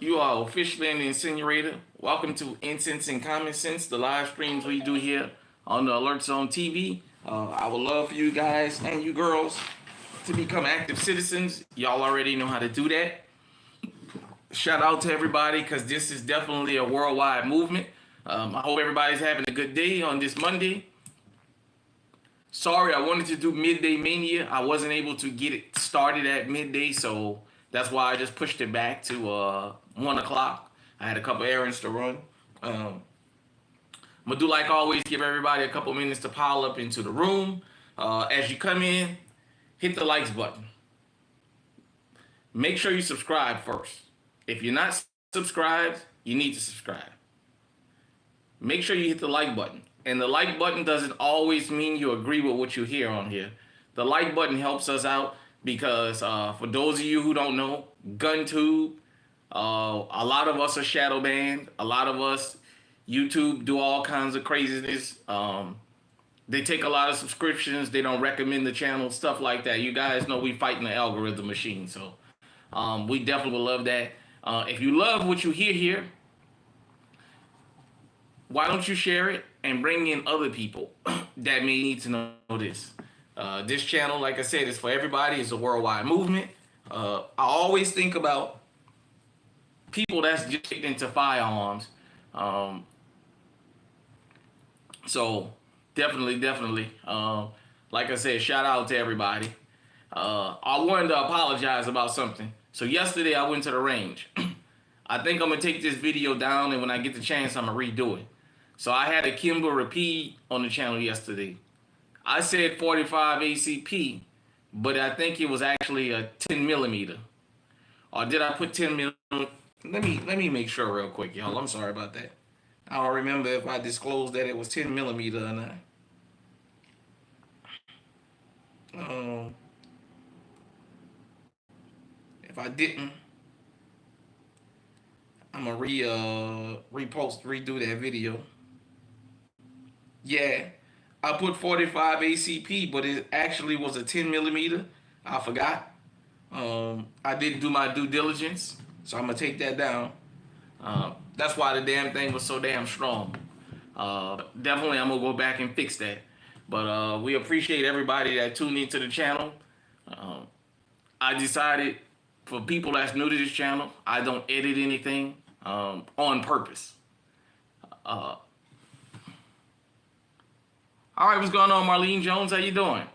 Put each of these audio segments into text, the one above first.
You are officially in the incinerator. Welcome to Incense and Common Sense, the live streams we do here on the Alert Zone TV. I would love for you guys and you girls to become active citizens. Y'all already know how to do that. Shout out to everybody because this is definitely a worldwide movement. I hope everybody's having a good day on this Monday. Sorry, I wanted to do Midday Mania. I wasn't able to get it started at midday, so that's why I just pushed it back to 1 o'clock. I had a couple errands to run. I'm gonna do like always, give everybody a couple minutes to pile up into the room. As you come in, hit the likes button. Make sure you subscribe first. If you're not subscribed, you need to subscribe. Make sure you hit the like button. And the like button doesn't always mean you agree with what you hear on here. The like button helps us out because for those of you who don't know, GunTube, a lot of us are shadow banned. A lot of us, YouTube do all kinds of craziness. They take a lot of subscriptions. They don't recommend the channel, stuff like that. You guys know we fighting the algorithm machine. So we definitely will love that. If you love what you hear here, why don't you share it and bring in other people that may need to know this? This channel, like I said, is for everybody. It's a worldwide movement. I always think about people that's just getting into firearms. So definitely. Like I said, shout out to everybody. I wanted to apologize about something. So yesterday I went to the range. I think I'm gonna take this video down, and when I get the chance, I'm gonna redo it. So I had a Kimber repeat on the channel yesterday. I said 45 ACP, but I think it was actually a 10 millimeter. Or did I put 10 millimeter? Let me make sure real quick, y'all. I'm sorry about that. I don't remember if I disclosed that it was 10 millimeter or not. If I didn't, I'm gonna redo that video. Yeah, I put 45 ACP, but it actually was a 10 millimeter. I forgot. I didn't do my due diligence, so I'm gonna take that down. That's why the damn thing was so damn strong. Definitely, I'm gonna go back and fix that. But we appreciate everybody that tuned into the channel. I decided for people that's new to this channel, I don't edit anything on purpose. All right, what's going on, Marlene Jones? How you doing?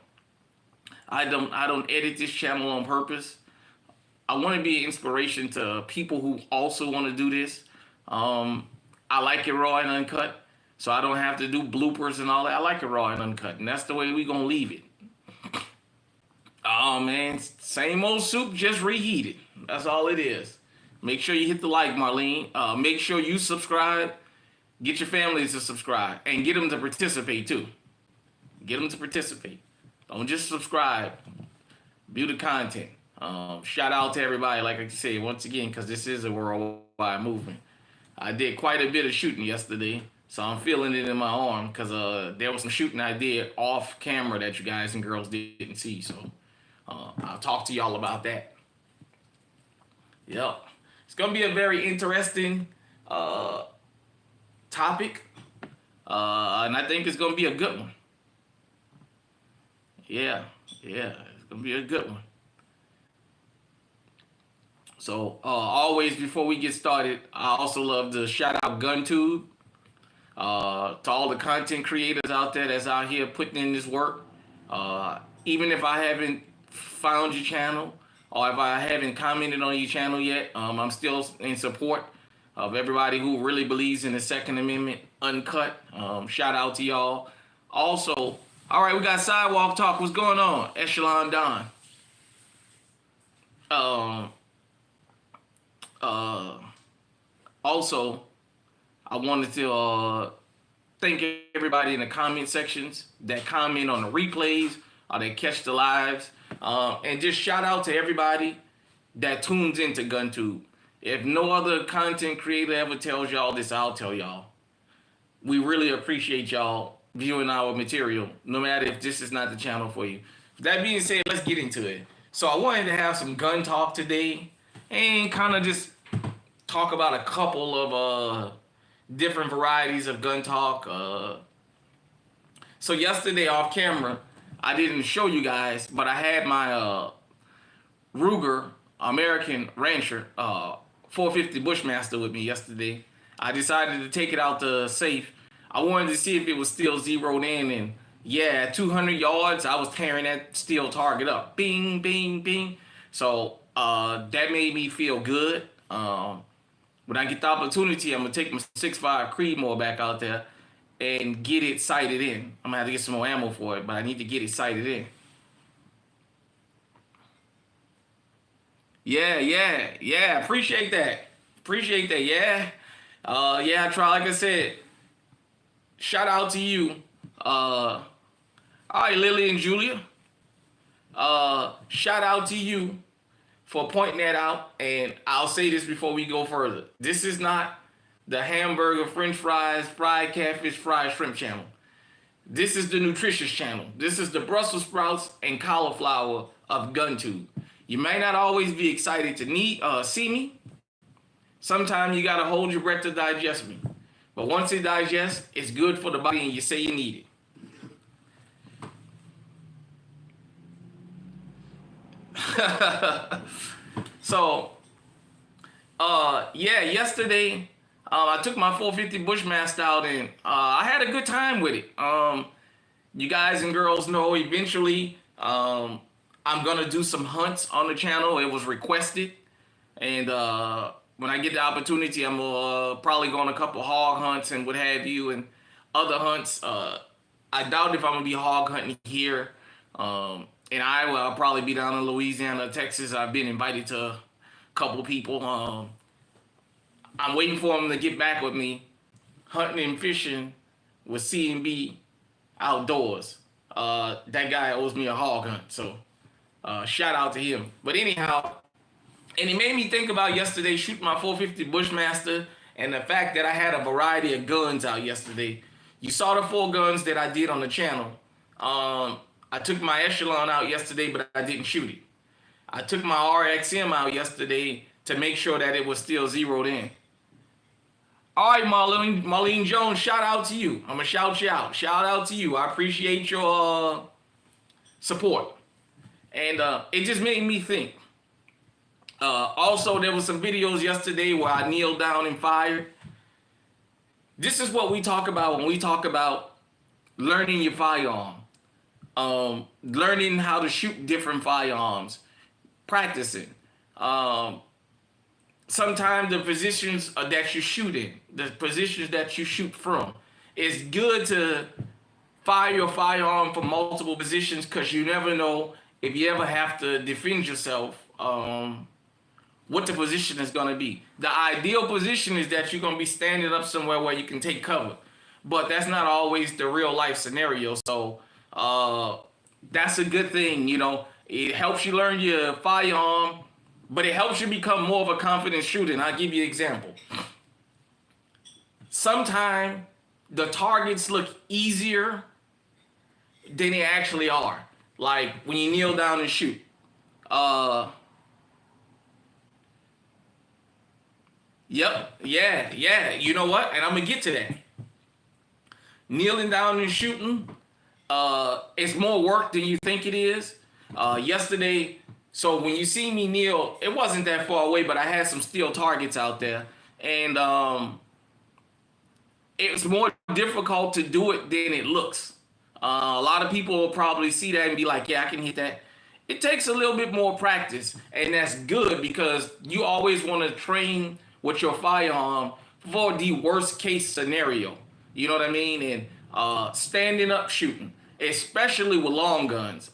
I don't edit this channel on purpose. I want to be an inspiration to people who also want to do this. I like it raw and uncut, so I don't have to do bloopers and all that. I like it raw and uncut, and that's the way we gonna leave it. Oh man, same old soup, just reheated. That's all it is. Make sure you hit the like, Marlene. Make sure you subscribe. Get your family to subscribe and get them to participate too. Get them to participate. Don't just subscribe. View the content. Shout out to everybody, like I said, once again, because this is a worldwide movement. I did quite a bit of shooting yesterday, so I'm feeling it in my arm because there was some shooting I did off camera that you guys and girls didn't see. So I'll talk to y'all about that. Yep. It's going to be a very interesting topic, and I think it's going to be a good one. Yeah, it's going to be a good one. So always before we get started, I also love to shout out GunTube, to all the content creators out there that's out here putting in this work. Even if I haven't found your channel or if I haven't commented on your channel yet, I'm still in support of everybody who really believes in the Second Amendment uncut. Shout out to y'all. Also, all right, we got Sidewalk Talk. What's going on? Echelon Don. Also, I wanted to thank everybody in the comment sections that comment on the replays or that catch the lives. And just shout out to everybody that tunes into GunTube. If no other content creator ever tells y'all this, I'll tell y'all. We really appreciate y'all viewing our material, no matter if this is not the channel for you. That being said, let's get into it. So I wanted to have some gun talk today and kind of just talk about a couple of different varieties of gun talk. So yesterday off camera, I didn't show you guys, but I had my Ruger American Rancher 450 Bushmaster with me yesterday. I decided to take it out the safe. I wanted to see if it was still zeroed in, and yeah, at 200 yards, I was tearing that steel target up. Bing, bing, bing. So that made me feel good. When I get the opportunity, I'm gonna take my 6.5 Creedmoor back out there and get it sighted in. I'm gonna have to get some more ammo for it, but I need to get it sighted in. Yeah. Appreciate that. Yeah. Yeah, I try. Like I said, shout out to you. All right, Lily and Julia. Shout out to you for pointing that out. And I'll say this before we go further. This is not the hamburger, french fries, fried catfish, fried shrimp channel. This is the nutritious channel. This is the Brussels sprouts and cauliflower of GunTube. You may not always be excited to see me. Sometimes you gotta hold your breath to digest me. But once it digests, it's good for the body and you say you need it. So, yeah, yesterday, I took my 450 Bushmaster out and I had a good time with it. You guys and girls know eventually I'm gonna do some hunts on the channel. It was requested, and when I get the opportunity, I'm probably go on a couple hog hunts and what have you, and other hunts. I doubt if I'm gonna be hog hunting here in Iowa. I'll probably be down in Louisiana, Texas. I've been invited to a couple people. I'm waiting for them to get back with me, hunting and fishing with C&B Outdoors. That guy owes me a hog hunt, so shout out to him. But anyhow, and it made me think about yesterday shooting my 450 Bushmaster and the fact that I had a variety of guns out yesterday. You saw the 4 guns that I did on the channel. I took my Echelon out yesterday, but I didn't shoot it. I took my RXM out yesterday to make sure that it was still zeroed in. All right, Marlene Jones, shout out to you. I'm going to shout you out. Shout out to you. I appreciate your support. And it just made me think. Also, there was some videos yesterday where I kneeled down and fired. This is what we talk about when we talk about learning your firearm. Learning how to shoot different firearms. Practicing. Sometimes the positions that you shoot in, the positions that you shoot from, it's good to fire your firearm from multiple positions because you never know if you ever have to defend yourself, what the position is going to be. The ideal position is that you're going to be standing up somewhere where you can take cover, but that's not always the real life scenario. So that's a good thing, you know. It helps you learn your firearm, but it helps you become more of a confident shooter. And I'll give you an example. Sometimes the targets look easier than they actually are. Like when you kneel down and shoot. Yep, yeah. You know what? And I'm gonna get to that. Kneeling down and shooting, it's more work than you think it is. Yesterday, so when you see me kneel, it wasn't that far away, but I had some steel targets out there. And it's more difficult to do it than it looks. A lot of people will probably see that and be like, yeah, I can hit that. It takes a little bit more practice, and that's good because you always want to train with your firearm for the worst case scenario. You know what I mean? And standing up shooting, especially with long guns.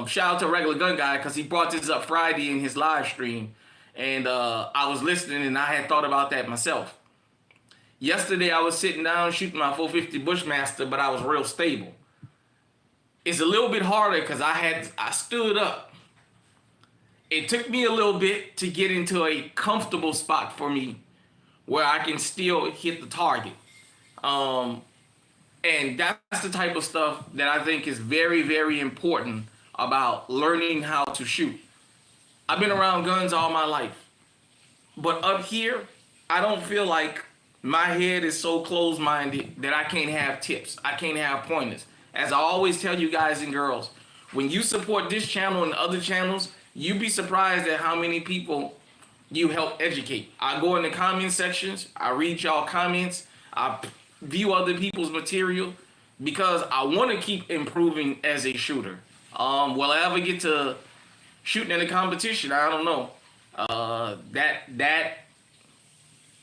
Shout out to Regular Gun Guy because he brought this up Friday in his live stream, and I was listening and I had thought about that myself. Yesterday I was sitting down shooting my 450 Bushmaster, but I was real stable. It's a little bit harder because I stood up. It took me a little bit to get into a comfortable spot for me where I can still hit the target. And that's the type of stuff that I think is very, very important about learning how to shoot. I've been around guns all my life. But up here, I don't feel like my head is so closed-minded that I can't have tips. I can't have pointers. As I always tell you guys and girls, when you support this channel and other channels, you'd be surprised at how many people you help educate. I go in the comment sections, I read y'all comments, I view other people's material because I want to keep improving as a shooter. Will I ever get to shooting in a competition? I don't know. That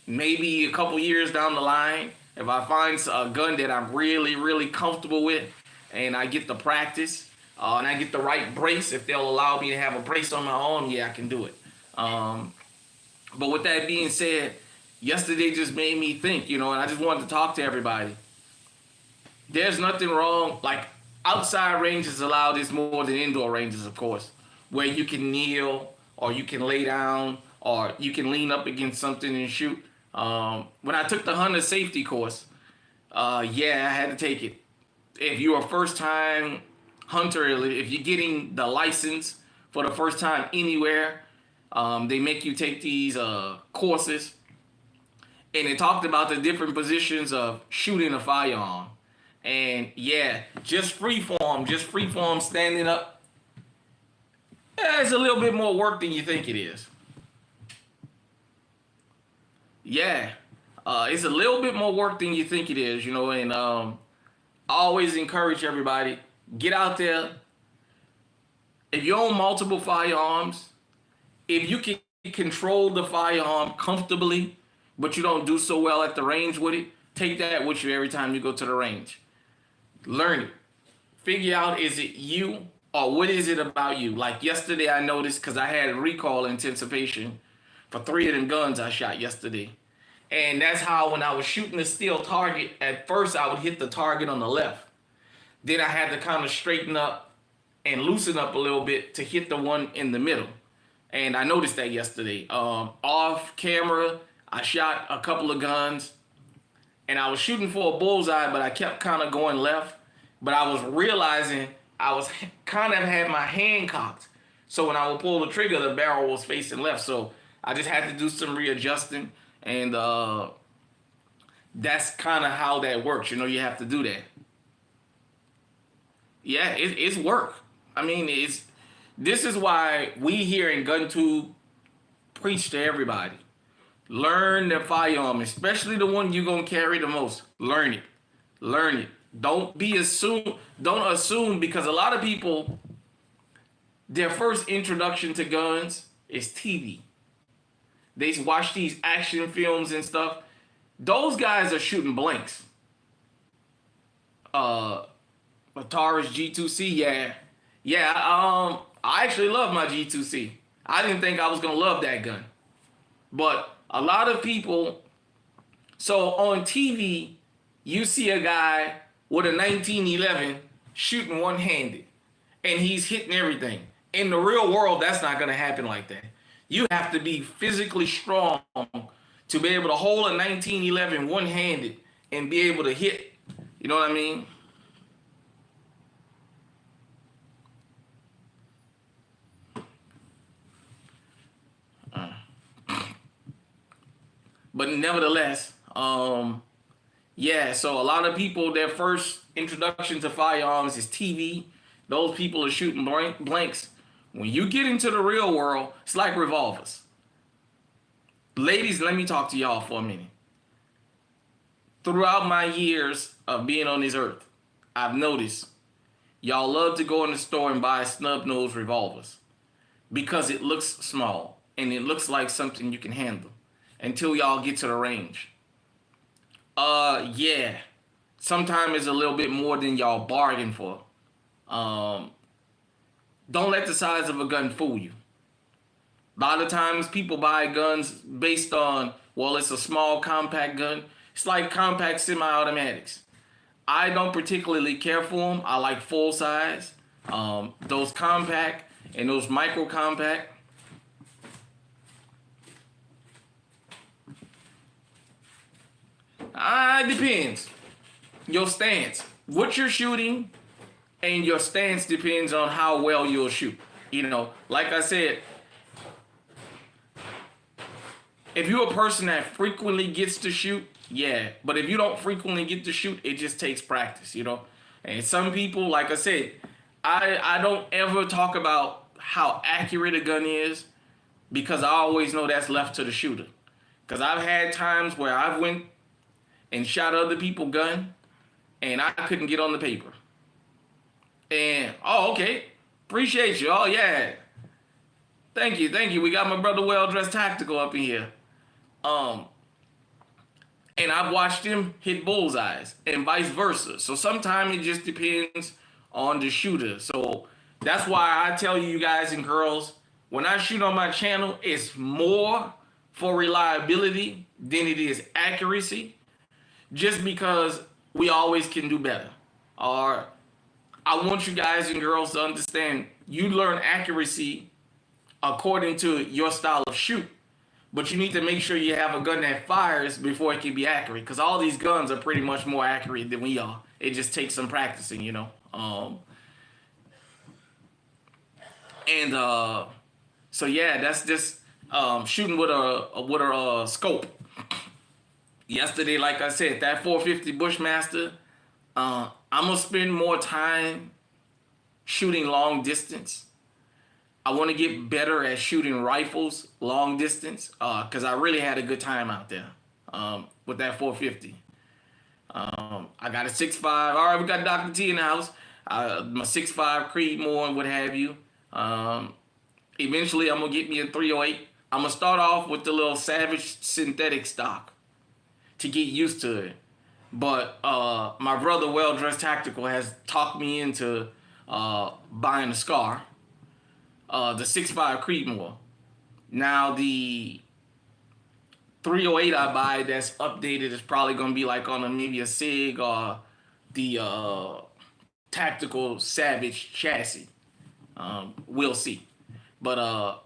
maybe a couple years down the line, if I find a gun that I'm really, really comfortable with and I get the practice and I get the right brace, if they'll allow me to have a brace on my arm, yeah, I can do it. But with that being said, yesterday just made me think, and I just wanted to talk to everybody. There's nothing wrong, like outside ranges allow this more than indoor ranges, of course, where you can kneel or you can lay down or you can lean up against something and shoot. When I took the hunter safety course, yeah, I had to take it. If you're a first-time hunter, if you're getting the license for the first time anywhere, they make you take these courses. And it talked about the different positions of shooting a firearm. And yeah, just freeform standing up. Yeah, it's a little bit more work than you think it is. Yeah, it's a little bit more work than you think it is, and I always encourage everybody, get out there. If you own multiple firearms, if you can control the firearm comfortably, but you don't do so well at the range with it, take that with you every time you go to the range. Learn it. Figure out, is it you or what is it about you? Like yesterday I noticed, because I had recoil anticipation for 3 of them guns I shot yesterday. And that's how when I was shooting the steel target, at first I would hit the target on the left. Then I had to kind of straighten up and loosen up a little bit to hit the one in the middle. And I noticed that yesterday. Off camera, I shot a couple of guns and I was shooting for a bullseye, but I kept kind of going left. But I was realizing I was kind of had my hand cocked. So when I would pull the trigger, the barrel was facing left. So I just had to do some readjusting. And that's kind of how that works. You have to do that. Yeah, it's work. I mean, this is why we here in GunTube preach to everybody. Learn the firearm, especially the one you're gonna carry the most. Learn it. Learn it. Don't assume, because a lot of people, their first introduction to guns is TV. They watch these action films and stuff. Those guys are shooting blanks. Taurus G2C, yeah. Yeah, I actually love my G2C. I didn't think I was gonna love that gun. But a lot of people, so on TV, you see a guy with a 1911 shooting one-handed, and he's hitting everything. In the real world, that's not gonna happen like that. You have to be physically strong to be able to hold a 1911 one-handed and be able to hit. You know what I mean? But nevertheless, yeah, so a lot of people, their first introduction to firearms is TV. Those people are shooting blanks. When you get into the real world, it's like revolvers. Ladies, let me talk to y'all for a minute. Throughout my years of being on this earth, I've noticed y'all love to go in the store and buy snub-nosed revolvers because it looks small and it looks like something you can handle until y'all get to the range. Yeah, sometimes it's a little bit more than y'all bargain for. Don't let the size of a gun fool you. A lot of times people buy guns based on, well, it's a small compact gun. It's like compact semi-automatics. I don't particularly care for them. I like full size. Those compact and those micro compact. It depends. Your stance. What you're shooting and your stance depends on how well you'll shoot. Like I said, If you're a person that frequently gets to shoot, yeah. But if you don't frequently get to shoot, it just takes practice, you know. And some people, like I said, I don't ever talk about how accurate a gun is because I always know that's left to the shooter. Because I've had times where I've went and shot other people gun, and I couldn't get on the paper. And oh, okay, appreciate you. Oh yeah, thank you, thank you. We got my brother Well Dressed Tactical up in here. Um, and I've watched him hit bullseyes and vice versa. So sometimes it just depends on the shooter. So that's why I tell you guys and girls, when I shoot on my channel, it's more for reliability than it is accuracy. Just because we always can do better. Or I want you guys and girls to understand you learn accuracy according to your style of shoot. But you need to make sure you have a gun that fires before it can be accurate. Because all these guns are pretty much more accurate than we are. It just takes some practicing, you know. So yeah, that's just shooting with a scope. Yesterday, like I said, that 450 Bushmaster, I'm gonna spend more time shooting long distance. I want to get better at shooting rifles long distance because I really had a good time out there with that 450. I got a 6.5. All right, we got Dr. T in the house. My 6.5 Creedmoor and what have you. Eventually, I'm going to get me a 308. I'm going to start off with the little Savage synthetic stock to get used to it. But my brother, Well Dressed Tactical, has talked me into buying a SCAR, the 6.5 Creedmoor. Now, the 308 I buy that's updated is probably going to be like on maybe a SIG or the Tactical Savage chassis. We'll see. But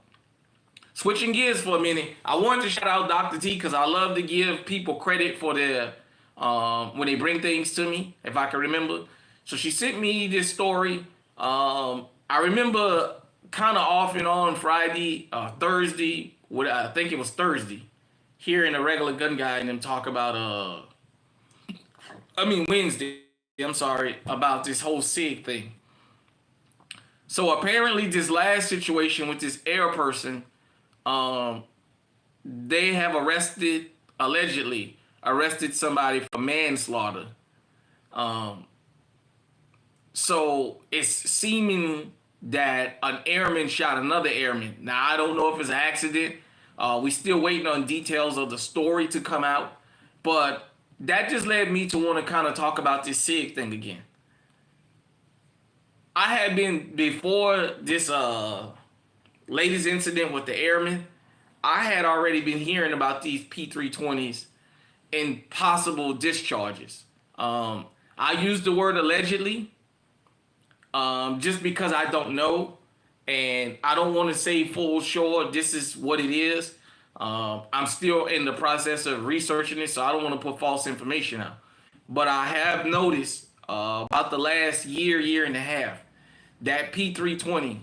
switching gears for a minute, I wanted to shout out Dr. T because I love to give people credit for their when they bring things to me, if I can remember. So she sent me this story. I remember kind of off and on Friday, Thursday. I think it was Thursday. Hearing a regular gun guy and them talk about Wednesday. I'm sorry about this whole SIG thing. So apparently, this last situation with this air person, they have allegedly arrested somebody for manslaughter. So it's seeming that an airman shot another airman. Now, I don't know if it's an accident. We still waiting on details of the story to come out. But that just led me to want to kind of talk about this SIG thing again. I had been, before this latest incident with the airmen, I had already been hearing about these P320s and possible discharges. I use the word allegedly just because I don't know, and I don't want to say full sure this is what it is. I'm still in the process of researching it, so I don't want to put false information out. But I have noticed about the last year and a half, that P320,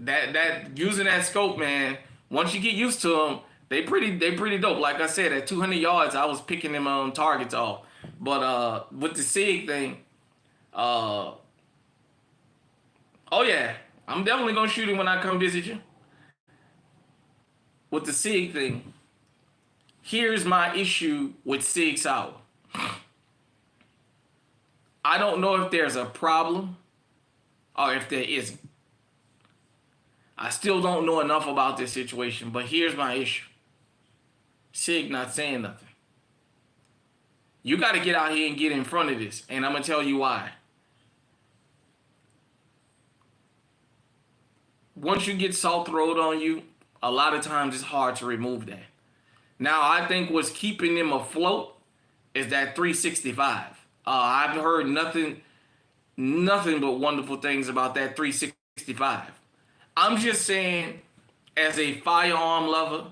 that using that scope, man. Once you get used to them, they pretty dope. Like I said, at 200 yards, I was picking them targets off. But with the SIG thing, oh yeah, I'm definitely gonna shoot him when I come visit you. With the SIG thing, here's my issue with SIG Sauer. I don't know if there's a problem or if there isn't. I still don't know enough about this situation, but here's my issue. SIG not saying nothing. You got to get out here and get in front of this, and I'm going to tell you why. Once you get salt thrown on you, a lot of times it's hard to remove that. Now, I think what's keeping them afloat is that 365. I've heard nothing but wonderful things about that 365. I'm just saying, as a firearm lover,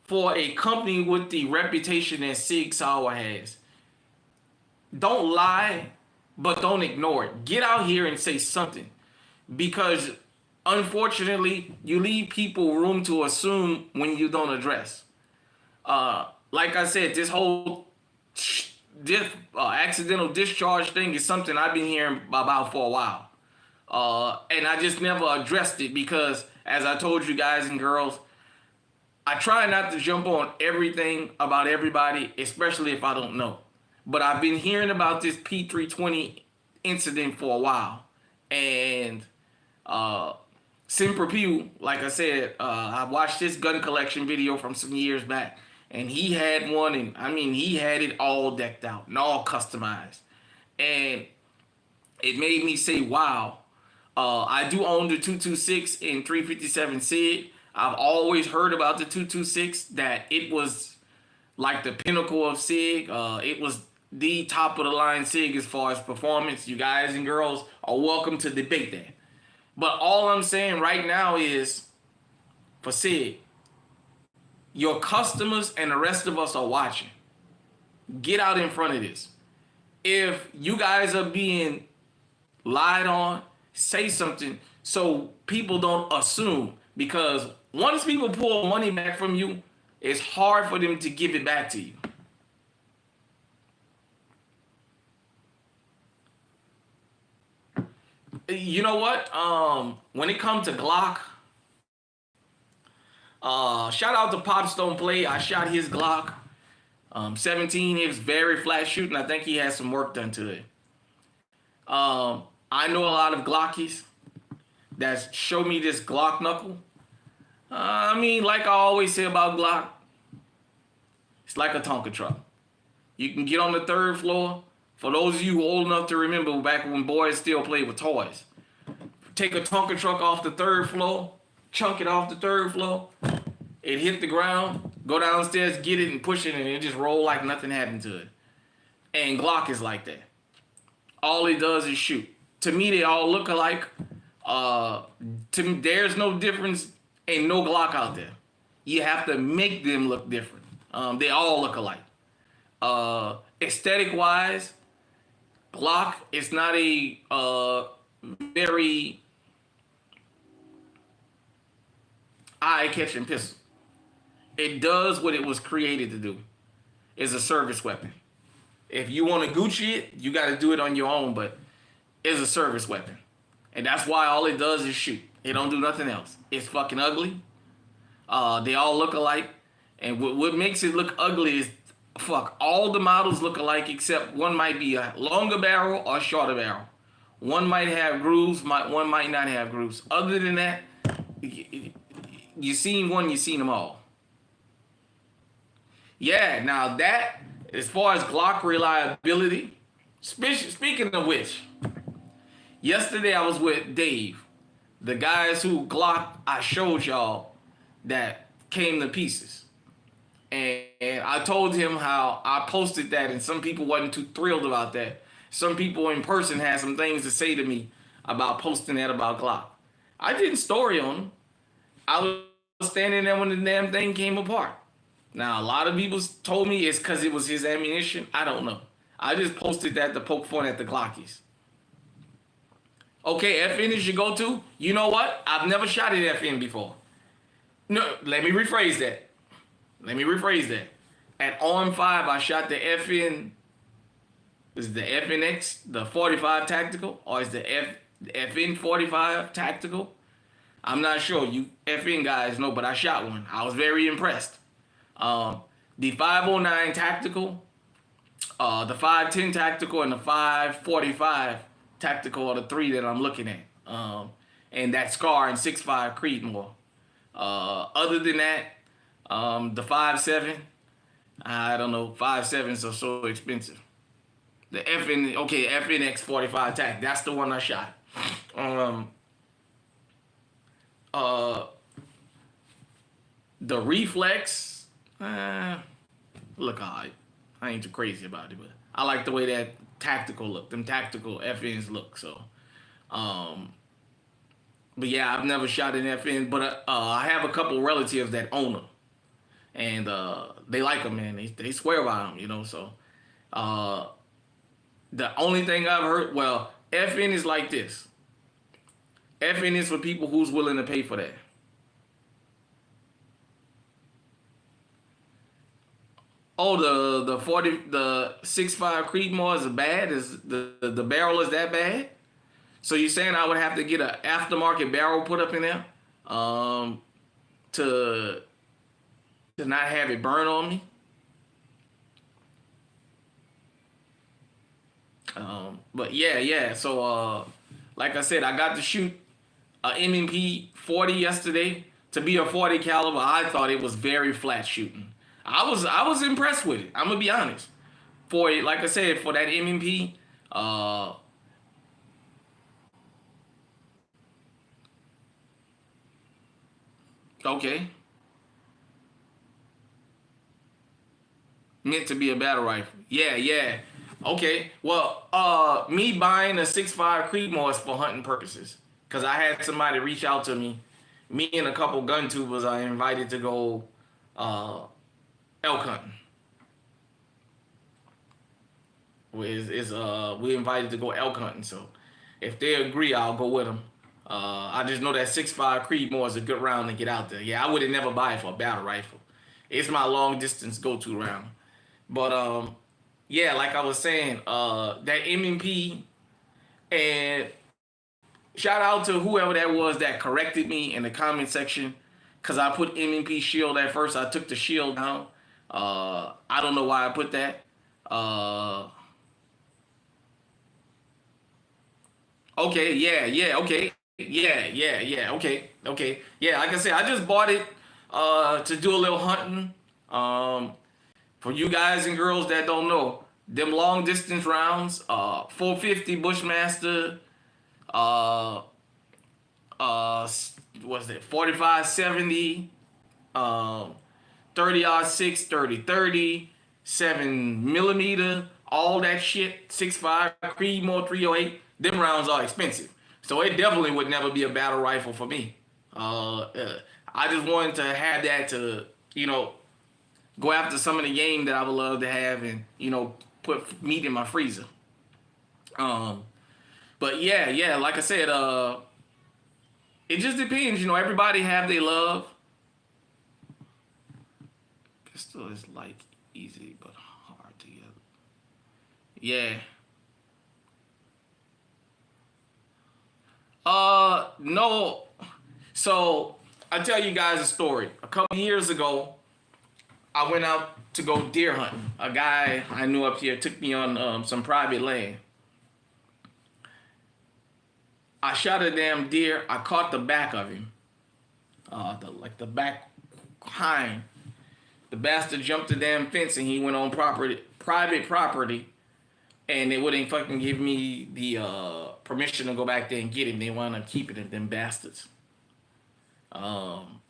for a company with the reputation that SIG Sauer has, don't lie, but don't ignore it. Get out here and say something. because unfortunately you leave people room to assume when you don't address. Like I said, this whole accidental discharge thing is something I've been hearing about for a while. And I just never addressed it because, as I told you guys and girls, I try not to jump on everything about everybody, especially if I don't know. But I've been hearing about this P320 incident for a while. And Simper Pew, like I said, I watched this gun collection video from some years back. And he had one, and I mean, he had it all decked out and all customized. And it made me say, wow. I do own the 226 and 357 SIG. I've always heard about the 226, that it was like the pinnacle of SIG. It was the top of the line SIG as far as performance. You guys and girls are welcome to debate that. But all I'm saying right now is, for SIG, your customers and the rest of us are watching. Get out in front of this. If you guys are being lied on, say something so people don't assume, because once people pull money back from you, it's hard for them to give it back to you. You know what? When it comes to Glock, shout out to Pop Stone Play. I shot his Glock 17. It was very flat shooting. I think he has some work done to it. I know a lot of Glockies that show me this Glock knuckle. I mean, like I always say about Glock, it's like a Tonka truck. You can get on the third floor. For those of you old enough to remember back when boys still played with toys, take a Tonka truck off the third floor, chunk it off the third floor, it hit the ground, go downstairs, get it and push it, and it just roll like nothing happened to it. And Glock is like that. All it does is shoot. To me, they all look alike. To me, there's no difference. Ain't no Glock out there. You have to make them look different. They all look alike. Aesthetic wise, Glock is not a very eye-catching pistol. It does what it was created to do. It's a service weapon. If you want to Gucci it, you got to do it on your own, but it's a service weapon. And that's why all it does is shoot. It don't do nothing else. It's fucking ugly. They all look alike. And what makes it look ugly is, all the models look alike except one might be a longer barrel or a shorter barrel. One might have grooves, one might not have grooves. Other than that, you seen one, you seen them all. Yeah, now that, as far as Glock reliability, speaking of which, yesterday I was with Dave, the guys who Glock I showed y'all that came to pieces. And I told him how I posted that, and some people wasn't too thrilled about that. Some people in person had some things to say to me about posting that about Glock. I didn't story on them. I was standing there when the damn thing came apart. Now, a lot of people told me it's because it was his ammunition. I don't know. I just posted that to poke fun at the Glockies. Okay, FN is your go-to? You know what? I've never shot at FN before. No, let me rephrase that. At OM5, I shot the FN. Is the FNX the 45 tactical, or is the FN 45 tactical? I'm not sure. You FN guys know, but I shot one. I was very impressed. The 509 tactical, the 510 tactical, and the 545 tactical are the three that I'm looking at. And that Scar and 6.5 Creedmoor. Other than that, the 5.7, I don't know, 5.7s are so expensive. The FNX 45 tac, that's the one I shot. The reflex, look alright. I ain't too crazy about it, but I like the way that tactical look, them tactical FNs look. So, but yeah, I've never shot an FN, but I have a couple relatives that own them, and they like them, man. They swear by them, you know. So, the only thing I've heard, well, FN is like this. FN is for people who's willing to pay for that. Oh, the 40 the 6.5 Creedmoor is bad? Is the barrel is that bad? So you're saying I would have to get an aftermarket barrel put up in there, um, to not have it burn on me? But yeah, yeah. So like I said, I got to shoot a M&P 40 yesterday. To be a 40 caliber, I thought it was very flat shooting. I was impressed with it. I'm gonna be honest. For it, like I said, for that M&P, uh, okay, meant to be a battle rifle. Yeah, yeah. Okay. Well, me buying a 6.5 Creedmoor is for hunting purposes. Cause I had somebody reach out to me. Me and a couple gun tubers are invited to go uh, elk hunting. We invited to go elk hunting. So if they agree, I'll go with them. I just know that 6.5 Creedmoor is a good round to get out there. Yeah, I would have never buy it for a battle rifle. It's my long distance go to round. But yeah, like I was saying, that M&P, and shout out to whoever that was that corrected me in the comment section, because I put M&P shield at first. I took the shield down. I don't know why I put that. Uh, okay, yeah, yeah, okay, yeah, yeah, yeah, okay, okay, yeah. Like I said, I just bought it to do a little hunting. Um, for you guys and girls that don't know, them long distance rounds, 450 Bushmaster, uh, uh, what's that, 4570, um, 30 6, 30 30, 7 millimeter, all that shit, 6.5 Creedmoor 308. Them rounds are expensive, so it definitely would never be a battle rifle for me. I just wanted to have that to, you know, go after some of the game that I would love to have, and put meat in my freezer. Um, but yeah, yeah, like I said, it just depends. Everybody have their love. Pistol is like easy but hard to get. Yeah. No. So I tell you guys a story. A couple years ago, I went out to go deer hunting. A guy I knew up here took me on some private land. I shot a damn deer. I caught the back of him. The back hind. The bastard jumped the damn fence and he went on private property, and they wouldn't fucking give me the permission to go back there and get him. They want to keep it, them bastards. Um,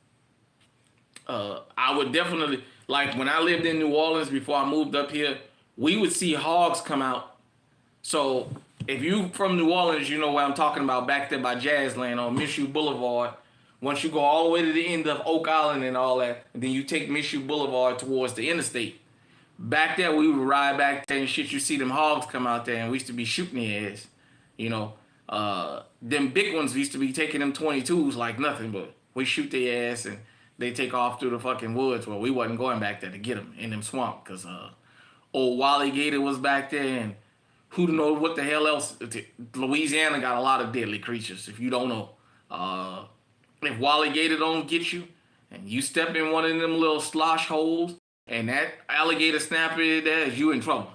I would definitely, like, when I lived in New Orleans before I moved up here, we would see hogs come out. So if you from New Orleans, you know what I'm talking about, back there by Jazzland on Mizzou Boulevard. Once you go all the way to the end of Oak Island and all that, and then you take Mizzou Boulevard towards the interstate. Back there, we would ride back there and shit. You see them hogs come out there, and we used to be shooting their ass. You know, them big ones, we used to be taking them 22s like nothing, but we shoot their ass and they take off through the fucking woods. Well, we wasn't going back there to get them in them swamp, because old Wally Gator was back there, and who know what the hell else. Louisiana got a lot of deadly creatures, if you don't know. If Wally Gator don't get you, and you step in one of them little slosh holes, and that alligator snapper there, is you in trouble.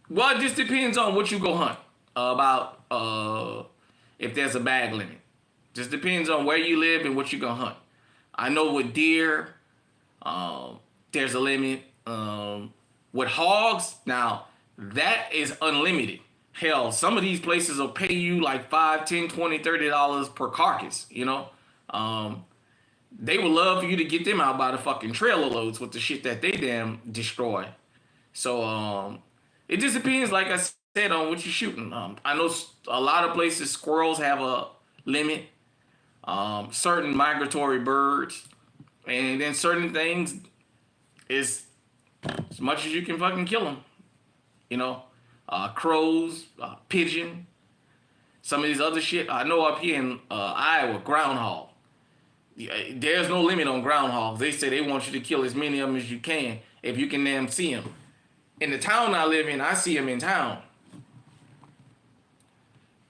Well, it just depends on what you go hunt. About if there's a bag limit. Just depends on where you live and what you gonna hunt. I know with deer, there's a limit. With hogs, now that is unlimited. Hell, some of these places will pay you like 5, 10, 20, $30 per carcass, Um, they would love for you to get them out by the fucking trailer loads with the shit that they damn destroy. So it just depends, like I said, on what you're shooting. I know a lot of places squirrels have a limit. Certain migratory birds, and then certain things is as much as you can fucking kill them. You know, crows, pigeon, some of these other shit. I know up here in Iowa, groundhog. There's no limit on groundhogs. They say they want you to kill as many of them as you can if you can damn see them. In the town I live in, I see them in town.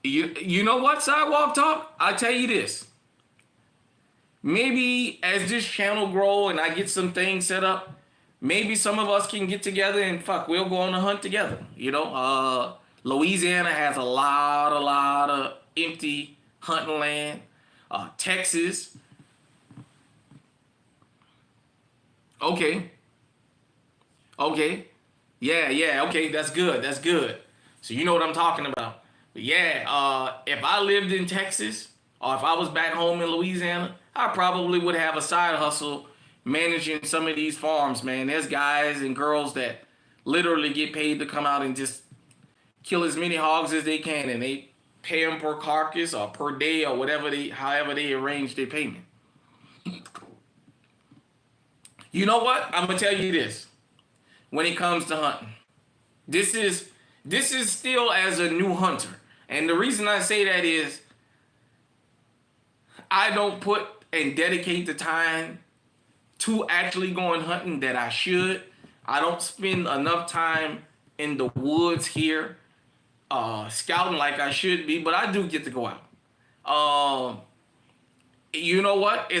You know what, Sidewalk Talk? I'll tell you this. Maybe as this channel grow and I get some things set up, maybe some of us can get together and we'll go on a hunt together. Louisiana has a lot of empty hunting land. Texas. Okay. Yeah, okay, that's good. So you know what I'm talking about. But yeah, if I lived in Texas or if I was back home in Louisiana, I probably would have a side hustle managing some of these farms, man. There's guys and girls that literally get paid to come out and just kill as many hogs as they can, and they pay them per carcass or per day or however they arrange their payment. You know what? I'm gonna tell you this. When it comes to hunting, this is still as a new hunter, and the reason I say that is I don't put and dedicate the time to actually going hunting that I should. I don't spend enough time in the woods here scouting like I should be, but I do get to go out. You know what? I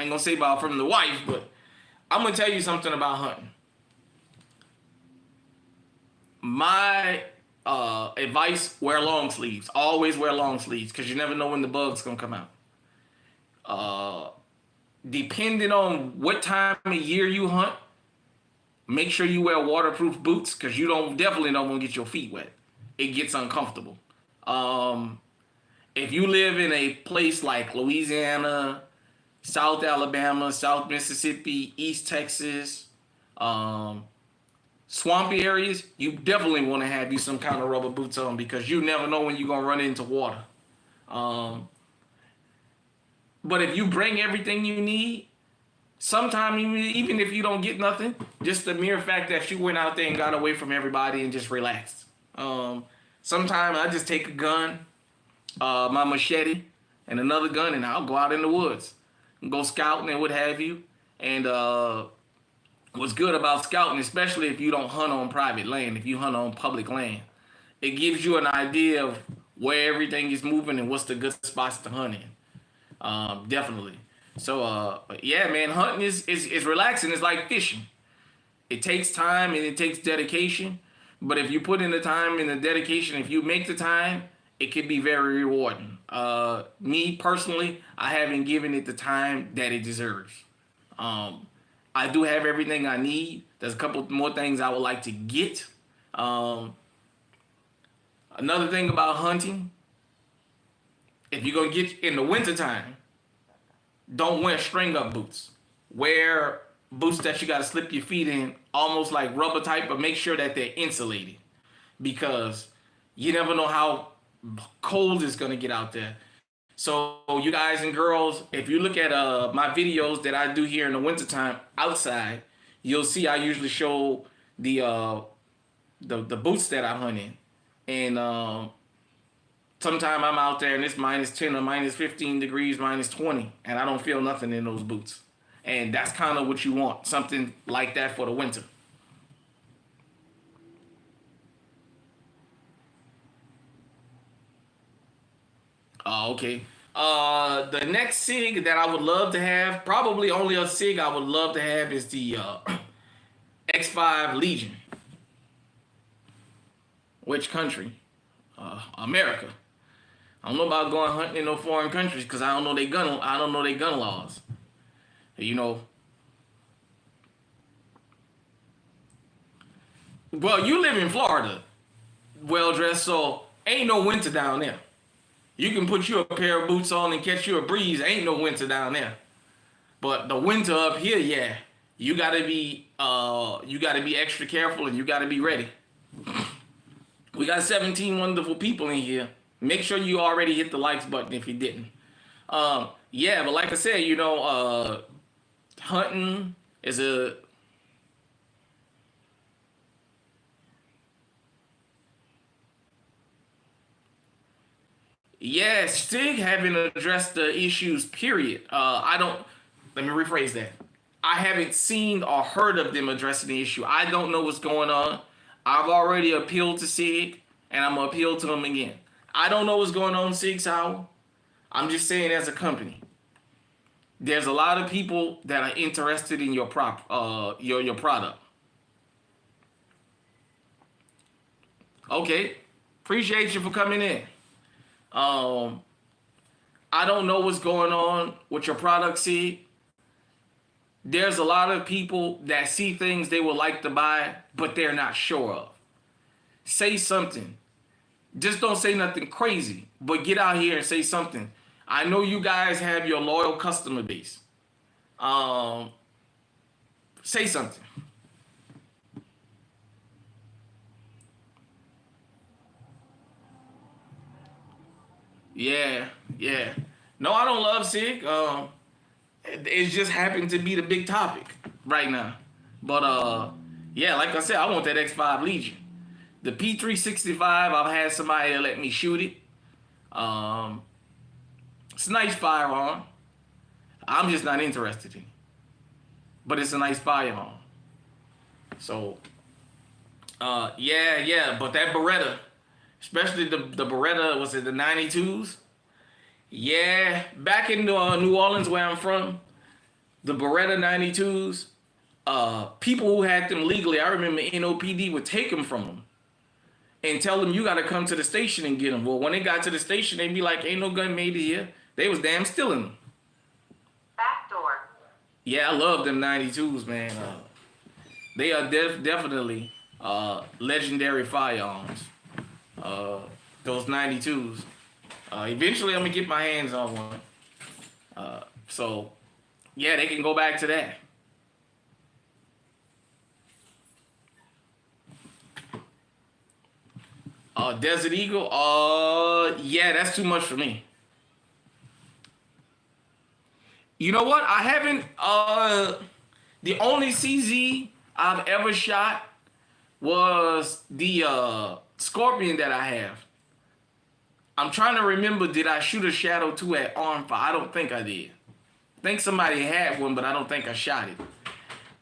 ain't gonna say about from the wife, but I'm gonna tell you something about hunting. My advice: wear long sleeves. Always wear long sleeves because you never know when the bug's gonna come out. Depending on what time of year you hunt, make sure you wear waterproof boots because you definitely don't want to get your feet wet. It gets uncomfortable. If you live in a place like Louisiana, South Alabama, South Mississippi, East Texas, swampy areas, you definitely want to have you some kind of rubber boots on because you never know when you're going to run into water. But if you bring everything you need, sometimes even if you don't get nothing, just the mere fact that you went out there and got away from everybody and just relaxed. Sometimes I just take a gun, my machete, and another gun, and I'll go out in the woods and go scouting and what have you. And what's good about scouting, especially if you don't hunt on private land, if you hunt on public land, it gives you an idea of where everything is moving and what's the good spots to hunt in. Definitely. So, yeah, man, hunting is relaxing. It's like fishing. It takes time and it takes dedication. But if you put in the time and the dedication, if you make the time, it can be very rewarding. Me personally, I haven't given it the time that it deserves. I do have everything I need. There's a couple more things I would like to get. Another thing about hunting, if you're going to get in the wintertime, don't wear string up boots. Wear boots that you got to slip your feet in, almost like rubber type, but make sure that they're insulated because you never know how cold it's going to get out there. So you guys and girls, if you look at my videos that I do here in the wintertime outside, you'll see I usually show the boots that I hunt in. And sometimes I'm out there and it's minus 10 or minus 15 degrees, minus 20, and I don't feel nothing in those boots. And that's kind of what you want, something like that for the winter. Okay. The next SIG that I would love to have, probably only a SIG I would love to have is the X5 Legion. Which country? America. I don't know about going hunting in no foreign countries because I don't know their gun laws. You know. Well, you live in Florida, well dressed, so ain't no winter down there. You can put you a pair of boots on and catch you a breeze. Ain't no winter down there. But the winter up here, yeah, you gotta be extra careful and you gotta be ready. We got 17 wonderful people in here. Make sure you already hit the likes button if you didn't. Yeah, but like I said, you know, hunting is Yeah, Stig haven't addressed the issues, period. I don't, let me rephrase that. I haven't seen or heard of them addressing the issue. I don't know what's going on. I've already appealed to Sig, and I'm going to appeal to him again. I don't know what's going on, Sig Sauer. I'm just saying, as a company, there's a lot of people that are interested in your your product. Okay, appreciate you for coming in. Um, I don't know what's going on with your product, Sig. There's a lot of people that see things they would like to buy, but they're not sure of. Say something. Just don't say nothing crazy, but get out here and say something. I know you guys have your loyal customer base. Um, Say something. Yeah, yeah. No, I don't love Sig. It just happened to be the big topic right now. But yeah, like I said, I want that X5 Legion. The P365, I've had somebody let me shoot it. Um, it's a nice firearm. I'm just not interested in it. But it's a nice firearm. So, yeah. But that Beretta, especially the Beretta, was it the 92s? Yeah, back in New Orleans where I'm from, the Beretta 92s, people who had them legally, I remember NOPD would take them from them and tell them you got to come to the station and get them. Well, when they got to the station, they'd be like, "Ain't no gun made here." They was damn stealing them. Back door. Yeah, I love them 92s, man. They are definitely legendary firearms. Those 92s. Eventually, I'm gonna get my hands on one. So, yeah, they can go back to that. Desert Eagle. Yeah, that's too much for me. You know what? I haven't. The only CZ I've ever shot was the Scorpion that I have. I'm trying to remember, did I shoot a Shadow 2 at Arm Fire? I don't think I did. I think somebody had one, but I don't think I shot it.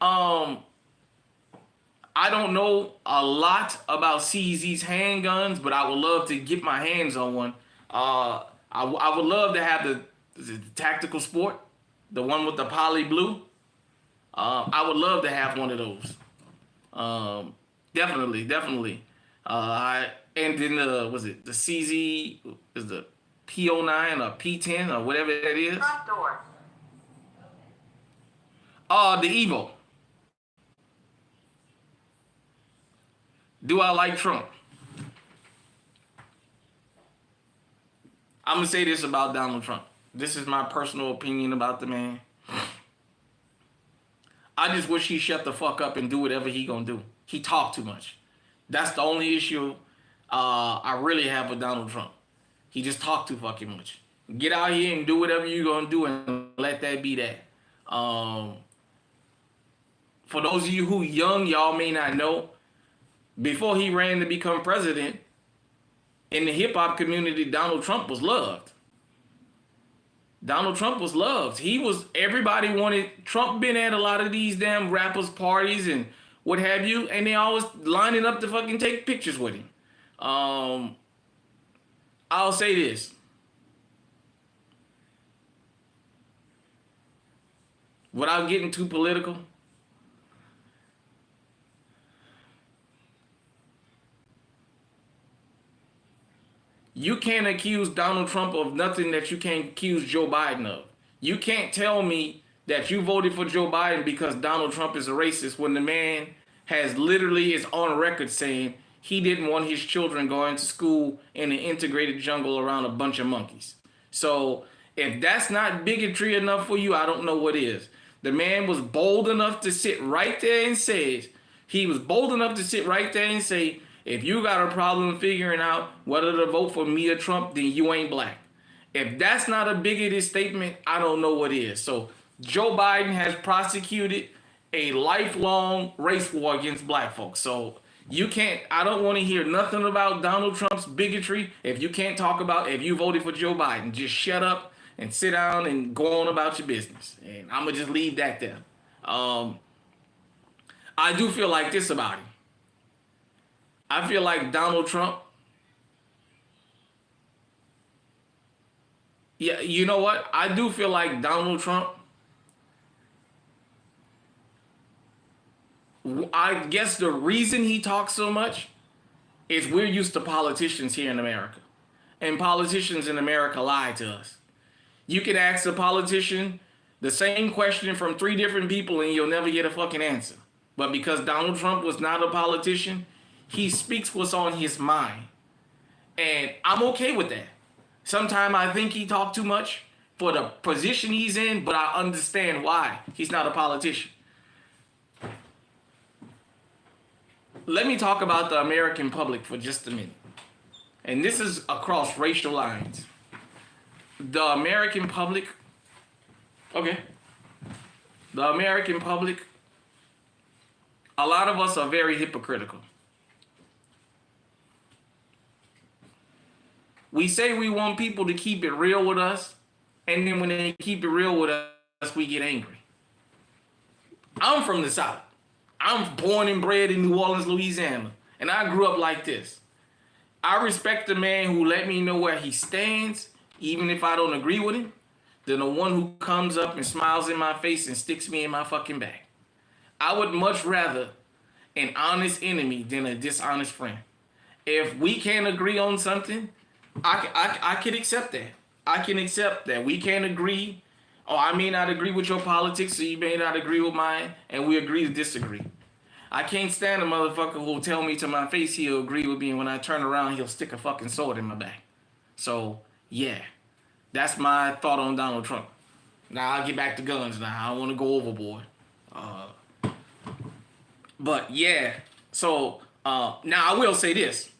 Um, I don't know a lot about CZ's handguns, but I would love to get my hands on one. I would love to have the Tactical Sport, the one with the poly blue. I would love to have one of those. Definitely. And then was it the CZ, is the P09 or P10 or whatever that is? Front door. The Evo. Do I like Trump? I'm gonna say this about Donald Trump. This is my personal opinion about the man. I just wish he shut the fuck up and do whatever he gonna do. He talk too much. That's the only issue I really have with Donald Trump. He just talk too fucking much. Get out here and do whatever you gonna do and let that be that. For those of you who young, y'all may not know, before he ran to become president, in the hip hop community, Donald Trump was loved. Donald Trump was loved. Everybody wanted, Trump been at a lot of these damn rappers' parties and what have you, and they always lining up to fucking take pictures with him. I'll say this. Without getting too political, you can't accuse Donald Trump of nothing that you can't accuse Joe Biden of. You can't tell me that you voted for Joe Biden because Donald Trump is a racist when the man has literally is on record saying he didn't want his children going to school in an integrated jungle around a bunch of monkeys. So if that's not bigotry enough for you, I don't know what is. The man was bold enough to sit right there and say, if you got a problem figuring out whether to vote for me or Trump, then you ain't black. If that's not a bigoted statement, I don't know what is. So Joe Biden has prosecuted a lifelong race war against black folks. So I don't want to hear nothing about Donald Trump's bigotry. If you can't talk about, if you voted for Joe Biden, just shut up and sit down and go on about your business. And I'm going to just leave that there. I do feel like this about him. I feel like Donald Trump, yeah, you know what? I do feel like Donald Trump, I guess the reason he talks so much is we're used to politicians here in America. And politicians in America lie to us. You can ask a politician the same question from 3 different people and you'll never get a fucking answer. But because Donald Trump was not a politician, he speaks what's on his mind. And I'm okay with that. Sometimes I think he talked too much for the position he's in, but I understand why he's not a politician. Let me talk about the American public for just a minute. And this is across racial lines. The American public, okay, the American public, a lot of us are very hypocritical. We say we want people to keep it real with us, and then when they keep it real with us, we get angry. I'm from the South. I'm born and bred in New Orleans, Louisiana, and I grew up like this. I respect the man who let me know where he stands, even if I don't agree with him, than the one who comes up and smiles in my face and sticks me in my fucking back. I would much rather an honest enemy than a dishonest friend. If we can't agree on something, I can accept that. I can accept that. We can't agree. Oh, I may not agree with your politics, so you may not agree with mine, and we agree to disagree. I can't stand a motherfucker who'll tell me to my face he'll agree with me, and when I turn around, he'll stick a fucking sword in my back. So, yeah. That's my thought on Donald Trump. Now, I'll get back to guns now. I don't want to go overboard. But, yeah. So, now I will say this.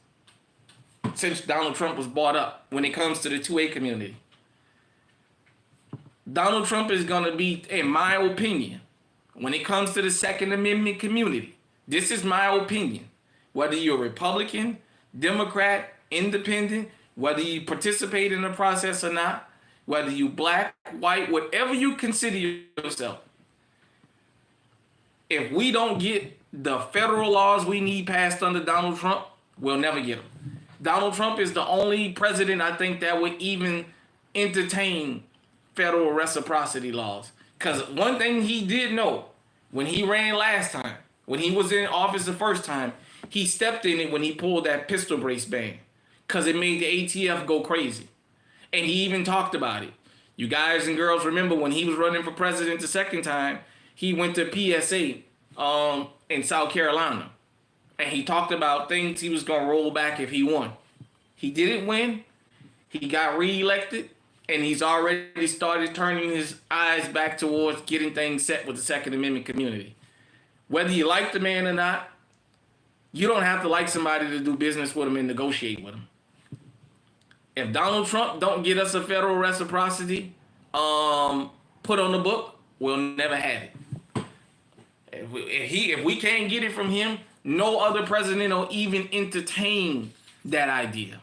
Since Donald Trump was brought up, when it comes to the 2A community, Donald Trump is going to be, in my opinion, when it comes to the Second Amendment community, this is my opinion. Whether you're Republican, Democrat, Independent, whether you participate in the process or not, whether you black, white, whatever you consider yourself, if we don't get the federal laws we need passed under Donald Trump, we'll never get them. Donald Trump is the only president I think that would even entertain federal reciprocity laws. Because one thing he did know, when he ran last time, when he was in office the first time, he stepped in it when he pulled that pistol brace ban. Because it made the ATF go crazy. And he even talked about it. You guys and girls remember when he was running for president the second time, he went to PSA in South Carolina. And he talked about things he was going to roll back if he won. He didn't win. He got reelected. And he's already started turning his eyes back towards getting things set with the Second Amendment community. Whether you like the man or not, you don't have to like somebody to do business with him and negotiate with him. If Donald Trump don't get us a federal reciprocity put on the book, we'll never have it. If we can't get it from him, no other president will even entertain that idea.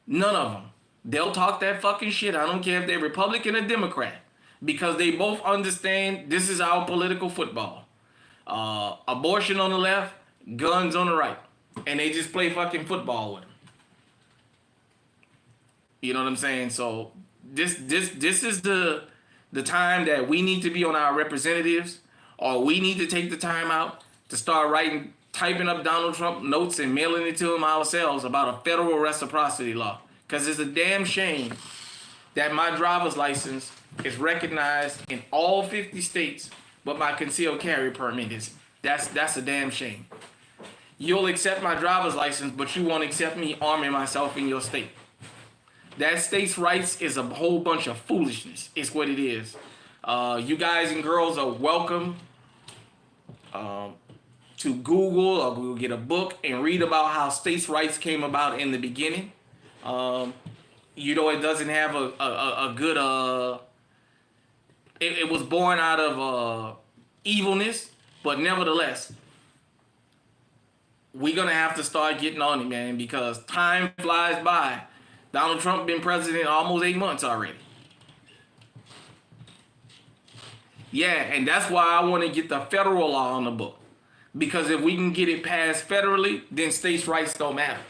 None of them. They'll talk that fucking shit. I don't care if they're Republican or Democrat, because they both understand this is our political football. Abortion on the left, guns on the right, and they just play fucking football with them. You know what I'm saying? So this is the time that we need to be on our representatives, or we need to take the time out to start typing up Donald Trump notes and mailing it to him ourselves about a federal reciprocity law. Because it's a damn shame that my driver's license is recognized in all 50 states, but my concealed carry permit isn't. That's a damn shame. You'll accept my driver's license, but you won't accept me arming myself in your state. That state's rights is a whole bunch of foolishness. It's what it is. You guys and girls are welcome to Google or we'll get a book and read about how states' rights came about in the beginning. It doesn't have a good, it was born out of evilness, but nevertheless, we're gonna have to start getting on it, man, because time flies by. Donald Trump been president almost 8 months already. Yeah, and that's why I want to get the federal law on the book. Because if we can get it passed federally, then states' rights don't matter.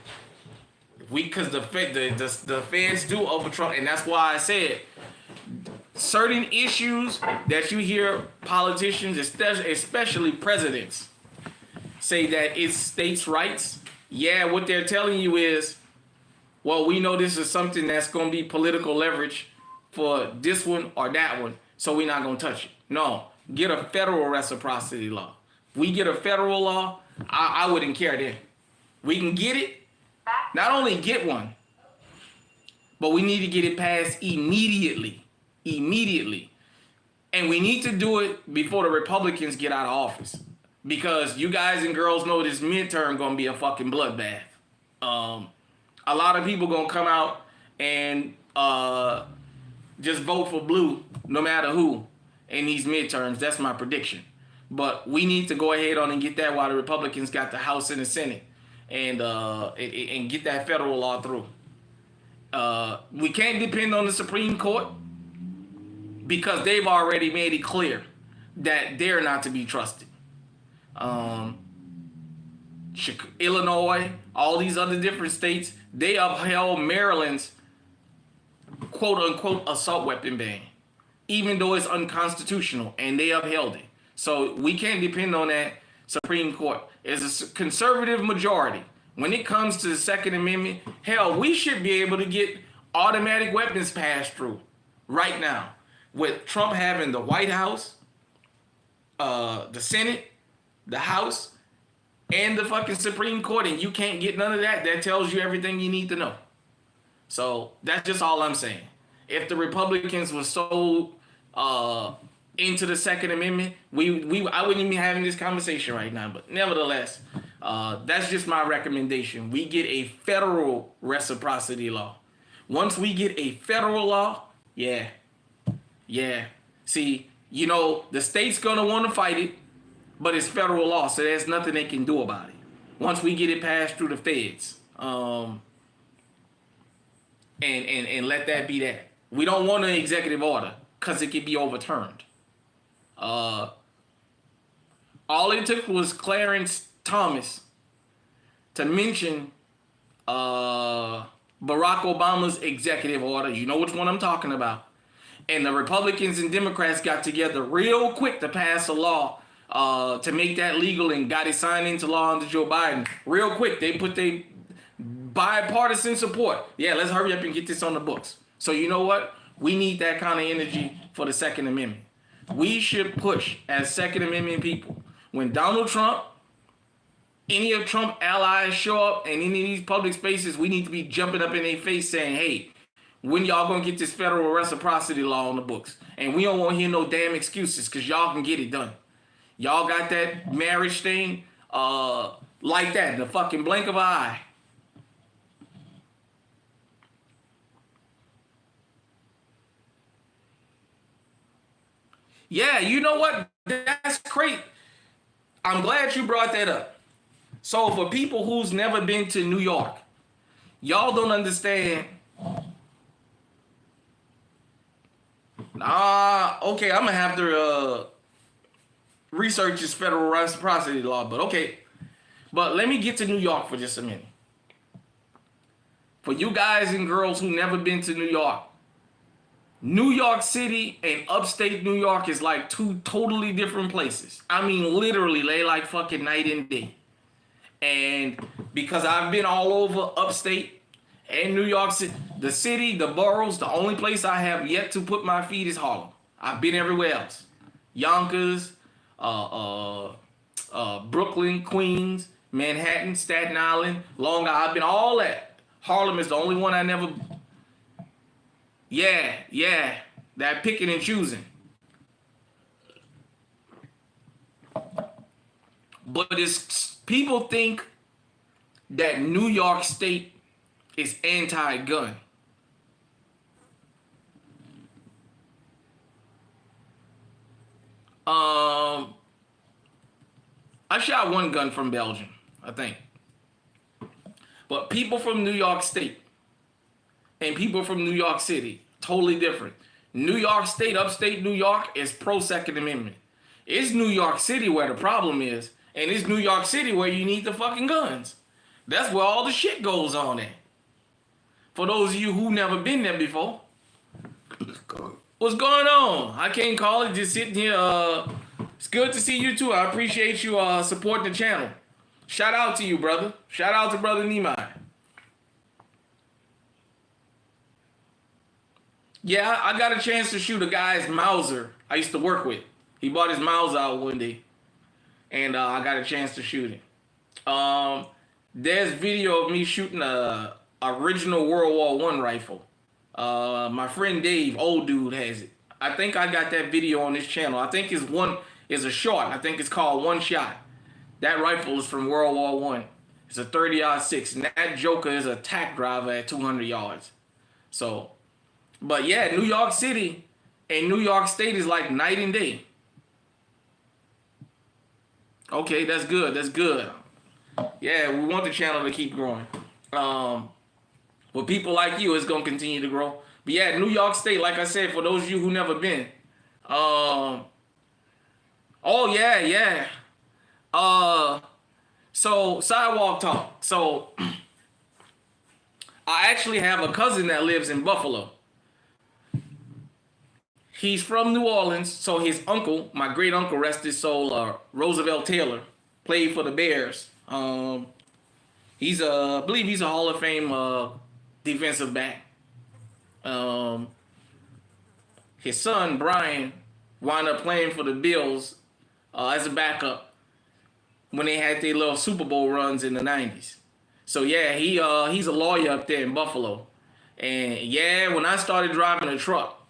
Because the feds do overturn, and that's why I said certain issues that you hear politicians, especially presidents, say that it's states' rights. Yeah, what they're telling you is, well, we know this is something that's going to be political leverage for this one or that one, so we're not going to touch it. No, get a federal reciprocity law. We get a federal law, I wouldn't care then. We can get it, not only get one, but we need to get it passed immediately. Immediately. And we need to do it before the Republicans get out of office. Because you guys and girls know this midterm gonna be a fucking bloodbath. A lot of people gonna come out and just vote for blue no matter who in these midterms. That's my prediction. But we need to go ahead on and get that while the Republicans got the House and the Senate, and get that federal law through. We can't depend on the Supreme Court because they've already made it clear that they're not to be trusted. Illinois, all these other different states, they upheld Maryland's quote-unquote assault weapon ban, even though it's unconstitutional, and they upheld it. So we can't depend on that Supreme Court. It's a conservative majority. When it comes to the Second Amendment, hell, we should be able to get automatic weapons passed through right now. With Trump having the White House, the Senate, the House, and the fucking Supreme Court, and you can't get none of that, that tells you everything you need to know. So that's just all I'm saying. If the Republicans were so into the Second Amendment, I wouldn't even be having this conversation right now. But nevertheless, that's just my recommendation. We get a federal reciprocity law. Once we get a federal law, yeah. See, the state's gonna want to fight it, but it's federal law, so there's nothing they can do about it. Once we get it passed through the feds, and let that be that. We don't want an executive order because it could be overturned. All it took was Clarence Thomas to mention Barack Obama's executive order. You know which one I'm talking about. And the Republicans and Democrats got together real quick to pass a law to make that legal and got it signed into law under Joe Biden. Real quick, they put their bipartisan support. Yeah, let's hurry up and get this on the books. So you know what? We need that kind of energy for the Second Amendment. We should push as Second Amendment people. When Donald Trump, any of Trump allies show up in any of these public spaces, we need to be jumping up in their face saying, hey, when y'all gonna get this federal reciprocity law on the books? And we don't want to hear no damn excuses because y'all can get it done. Y'all got that marriage thing like that, in the fucking blink of an eye. Yeah, you know what? That's great. I'm glad you brought that up. So for people who's never been to New York, y'all don't understand. Okay, I'm gonna have to research this federal reciprocity law, but okay. But let me get to New York for just a minute. For you guys and girls who never been to New York City and upstate New York is like two totally different places. I mean, literally, they like fucking night and day. And because I've been all over upstate and New York City, the boroughs, the only place I have yet to put my feet is Harlem. I've been everywhere else. Yonkers, Brooklyn, Queens, Manhattan, Staten Island, Long Island. I've been all that. Harlem is the only one I never... Yeah, that picking and choosing. But people think that New York State is anti-gun. I shot one gun from Belgium, I think. But people from New York State and people from New York City, totally different. New York State, upstate New York, is pro Second Amendment. It's New York City where the problem is, and it's New York City where you need the fucking guns. That's where all the shit goes on at. For those of you who never been there before, what's going on? I can't call it, just sitting here. It's good to see you too. I appreciate you supporting the channel. Shout out to you, brother. Shout out to brother Nimai. Yeah, I got a chance to shoot a guy's Mauser I used to work with. He bought his Mauser out one day, and I got a chance to shoot it. There's video of me shooting a original World War I rifle. My friend Dave, old dude, has it. I think I got that video on this channel. I think it's a short. I think it's called One Shot. That rifle is from World War I. It's a 30-06, and that joker is a tack driver at 200 yards. So, but yeah, New York City and New York State is like night and day. Okay, that's good. That's good. Yeah, we want the channel to keep growing. With people like you, it's gonna continue to grow. But yeah, New York State, like I said, for those of you who never been. Oh yeah. So sidewalk talk. So I actually have a cousin that lives in Buffalo. He's from New Orleans, so his uncle, my great uncle, rest his soul, Roosevelt Taylor, played for the Bears. I believe he's a Hall of Fame defensive back. His son Brian wound up playing for the Bills as a backup when they had their little Super Bowl runs in the 90s. So yeah, he's a lawyer up there in Buffalo. And yeah, when I started driving a truck,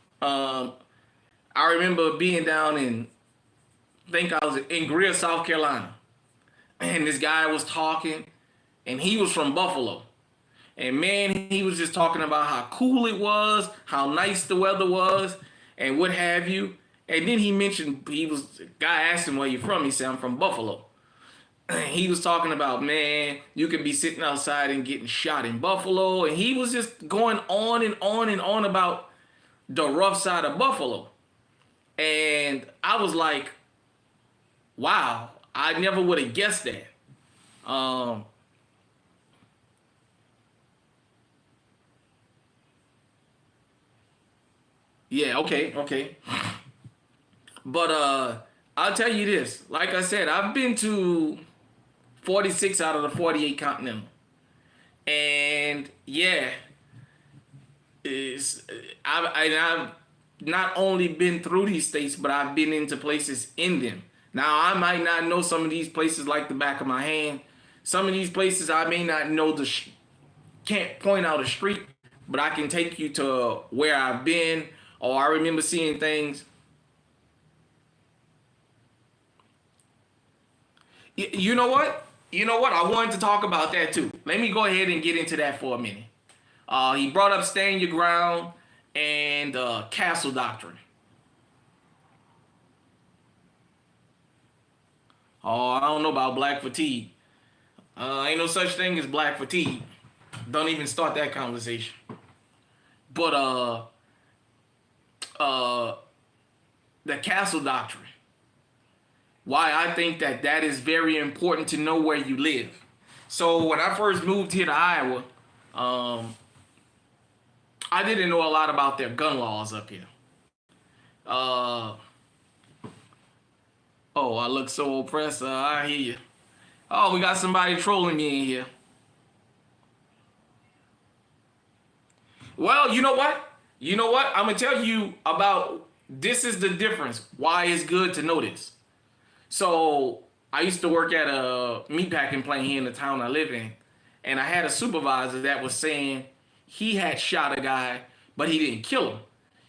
I remember being down in, I think I was in Greer, South Carolina. And this guy was talking, and he was from Buffalo. And man, he was just talking about how cool it was, how nice the weather was, and what have you. And then he mentioned, guy asked him where you from. He said, I'm from Buffalo. He was talking about, man, you could be sitting outside and getting shot in Buffalo. And he was just going on and on and on about the rough side of Buffalo. And I was like, wow, I never would have guessed that. Yeah, okay. But I'll tell you this. Like I said, I've been to 46 out of the 48 continental. And yeah, I've not only been through these states, but I've been into places in them. Now, I might not know some of these places like the back of my hand. Some of these places I may not know can't point out a street, but I can take you to where I've been, or I remember seeing things. You know what? I wanted to talk about that too. Let me go ahead and get into that for a minute. He brought up stand your ground and castle doctrine. Oh, I don't know about black fatigue. Ain't no such thing as black fatigue. Don't even start that conversation. But the castle doctrine. Why I think that is very important to know where you live. So when I first moved here to Iowa, I didn't know a lot about their gun laws up here. Oh, I look so oppressed. I hear you. Oh, we got somebody trolling me in here. Well, you know what? I'm going to tell you about, this is the difference. Why it's good to know this. So I used to work at a meatpacking plant here in the town I live in. And I had a supervisor that was saying he had shot a guy, but he didn't kill him.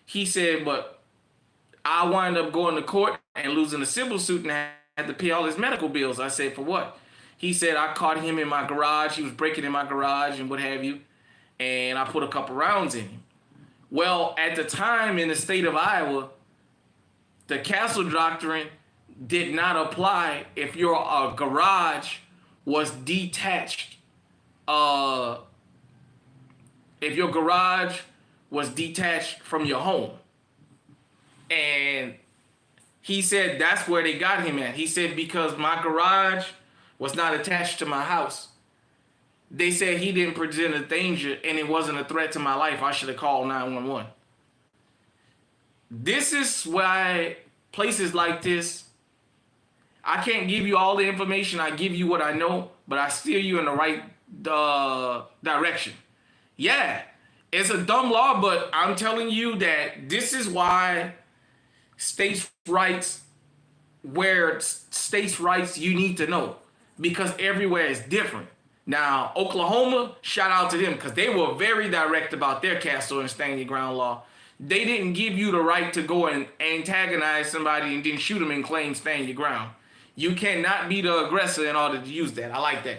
He said, but I wound up going to court and losing a civil suit and had to pay all his medical bills. I said, for what? He said, I caught him in my garage. He was breaking in my garage and what have you. And I put a couple rounds in him. Well, at the time in the state of Iowa, the castle doctrine did not apply if your garage was detached uh, if your garage was detached from your home. And he said that's where they got him at. He said because my garage was not attached to my house. They said he didn't present a danger and it wasn't a threat to my life. I should have called 911. This is why places like this, I can't give you all the information. I give you what I know, but I steer you in the right direction. Yeah, it's a dumb law, but I'm telling you that this is why states' rights, where states' rights you need to know, because everywhere is different. Now, Oklahoma, shout out to them because they were very direct about their castle and stand your ground law. They didn't give you the right to go and antagonize somebody and then shoot them and claim stand your ground. You cannot be the aggressor in order to use that. I like that.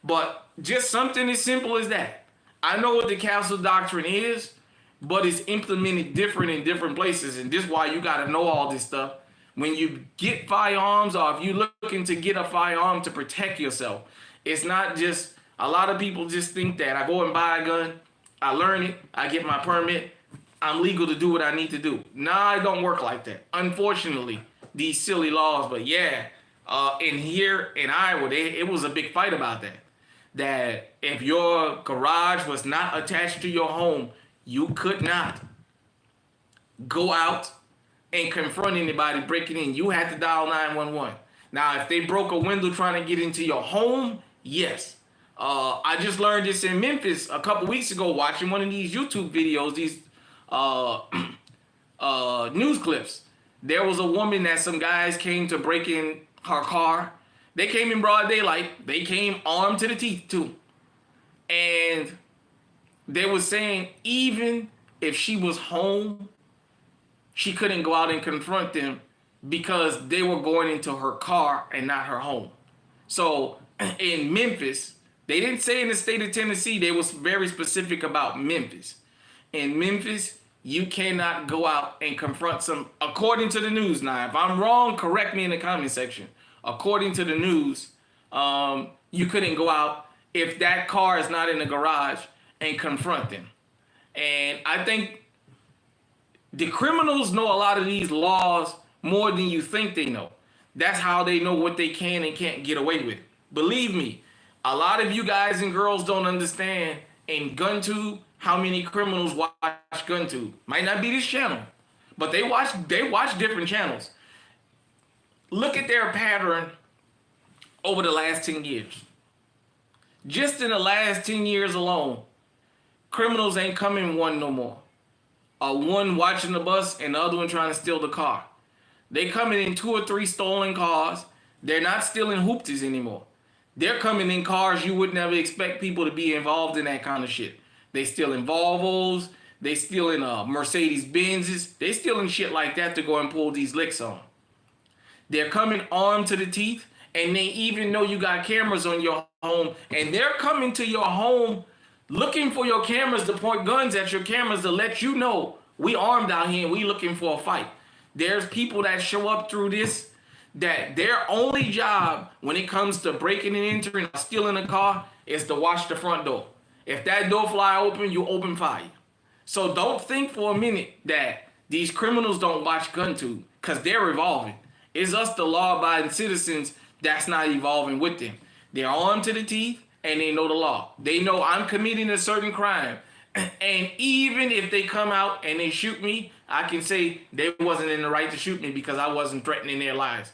But just something as simple as that. I know what the castle doctrine is, but it's implemented different in different places. And this is why you got to know all this stuff. When you get firearms, or if you're looking to get a firearm to protect yourself, it's not just, a lot of people just think that I go and buy a gun, I learn it, I get my permit, I'm legal to do what I need to do. Nah, it don't work like that. Unfortunately, these silly laws. But yeah, in here in Iowa, it was a big fight about that. That if your garage was not attached to your home, you could not go out and confront anybody breaking in. You had to dial 911. Now, if they broke a window trying to get into your home, yes. I just learned this in Memphis a couple weeks ago watching one of these YouTube videos, these news clips. There was a woman that some guys came to break in her car. They came in broad daylight. They came armed to the teeth too. And they were saying even if she was home, she couldn't go out and confront them because they were going into her car and not her home. So in Memphis, they didn't say in the state of Tennessee, they was very specific about Memphis. In Memphis, you cannot go out and confront some, according to the news. Now, if I'm wrong, correct me in the comment section. According to the news, you couldn't go out if that car is not in the garage and confront them. And I think the criminals know a lot of these laws more than you think they know. That's how they know what they can and can't get away with. Believe me, a lot of you guys and girls don't understand in GunTube how many criminals watch GunTube. Might not be this channel, but they watch different channels. Look at their pattern over the last 10 years. Just in the last 10 years alone, criminals ain't coming one no more. One watching the bus and the other one trying to steal the car. They coming in 2 or 3 stolen cars. They're not stealing hoopties anymore. They're coming in cars you would never expect people to be involved in that kind of shit. They stealing Volvos. They stealing Mercedes Benzes. They stealing shit like that to go and pull these licks on. They're coming armed to the teeth, and they even know you got cameras on your home, and they're coming to your home looking for your cameras to point guns at your cameras to let you know we armed out here and we looking for a fight. There's people that show up through this that their only job when it comes to breaking and entering or stealing a car is to watch the front door. If that door fly open, you open fire. So don't think for a minute that these criminals don't watch GunTube, because they're evolving. It's us, the law-abiding citizens, that's not evolving with them. They're armed to the teeth, and they know the law. They know I'm committing a certain crime. And even if they come out and they shoot me, I can say they wasn't in the right to shoot me because I wasn't threatening their lives.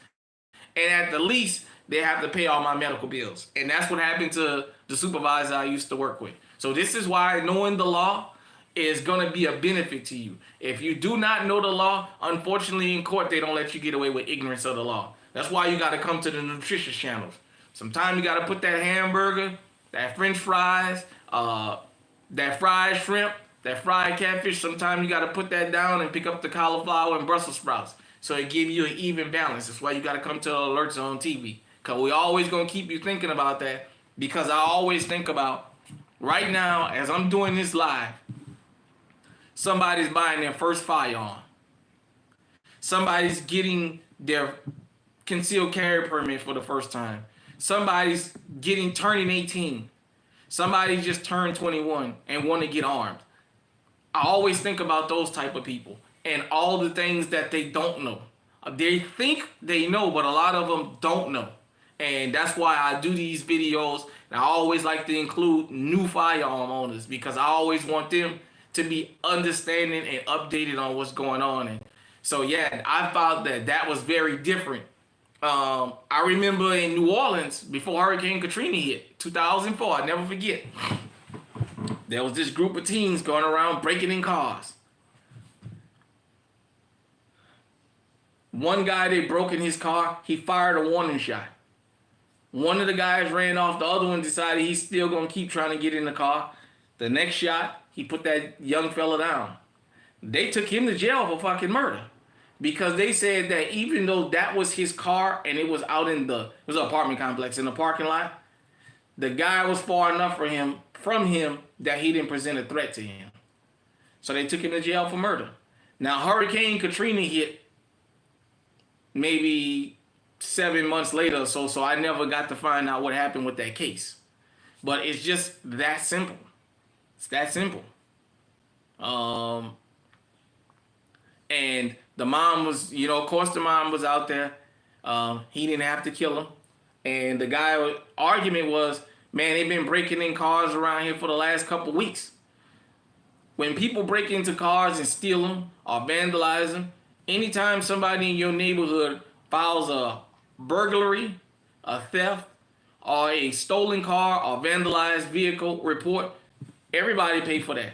And at the least, they have to pay all my medical bills. And that's what happened to the supervisor I used to work with. So this is why knowing the law is going to be a benefit to you. If you do not know the law, unfortunately in court, they don't let you get away with ignorance of the law. That's why you got to come to the nutritious channels. Sometimes you got to put that hamburger, that french fries, that fried shrimp, that fried catfish. Sometimes you got to put that down and pick up the cauliflower and Brussels sprouts. So it gives you an even balance. That's why you got to come to the alerts on TV. Because we always going to keep you thinking about that. Because I always think about, right now, as I'm doing this live, somebody's buying their first firearm. Somebody's getting their concealed carry permit for the first time. Somebody's turning 18. Somebody just turned 21 and want to get armed. I always think about those type of people and all the things that they don't know. They think they know, but a lot of them don't know. And that's why I do these videos. And I always like to include new firearm owners because I always want them to be understanding and updated on what's going on. And so, yeah, I found that was very different. I remember in New Orleans before Hurricane Katrina hit, 2004, I never forget. There was this group of teens going around breaking in cars. One guy, they broke in his car, he fired a warning shot. One of the guys ran off, the other one decided he's still going to keep trying to get in the car. The next shot, he put that young fella down. They took him to jail for fucking murder. Because they said that even though that was his car and it was out in it was an apartment complex in the parking lot, the guy was far enough from him that he didn't present a threat to him. So they took him to jail for murder. Now, Hurricane Katrina hit maybe 7 months later or so I never got to find out what happened with that case. But it's just that simple. It's that simple. And the mom was, of course the mom was out there. He didn't have to kill him. And the guy argument was, man, they've been breaking in cars around here for the last couple weeks. When people break into cars and steal them or vandalize them, anytime somebody in your neighborhood files a burglary, a theft, or a stolen car or vandalized vehicle report, everybody pay for that.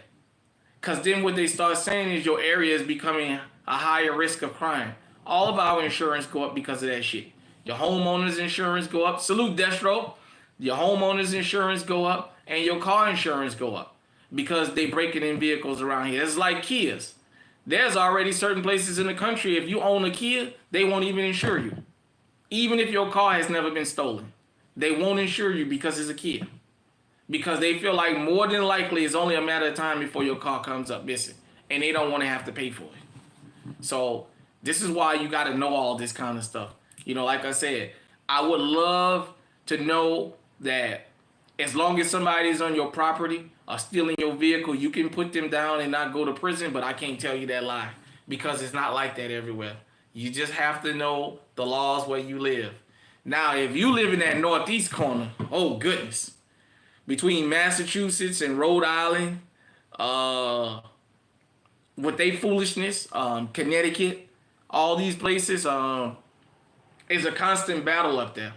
Because then what they start saying is your area is becoming a higher risk of crime. All of our insurance go up because of that shit. Your homeowner's insurance go up. Salute Destro. Your homeowner's insurance go up and your car insurance go up because they breaking in vehicles around here. It's like Kias. There's already certain places in the country, if you own a Kia, they won't even insure you. Even if your car has never been stolen. They won't insure you because it's a Kia. Because they feel like more than likely it's only a matter of time before your car comes up missing. And they don't want to have to pay for it. So this is why you got to know all this kind of stuff. Like I said, I would love to know that as long as somebody's on your property or stealing your vehicle, you can put them down and not go to prison, but I can't tell you that lie because it's not like that everywhere. You just have to know the laws where you live. Now, if you live in that northeast corner, oh goodness, between Massachusetts and Rhode Island, with their foolishness, Connecticut, all these places, is a constant battle up there.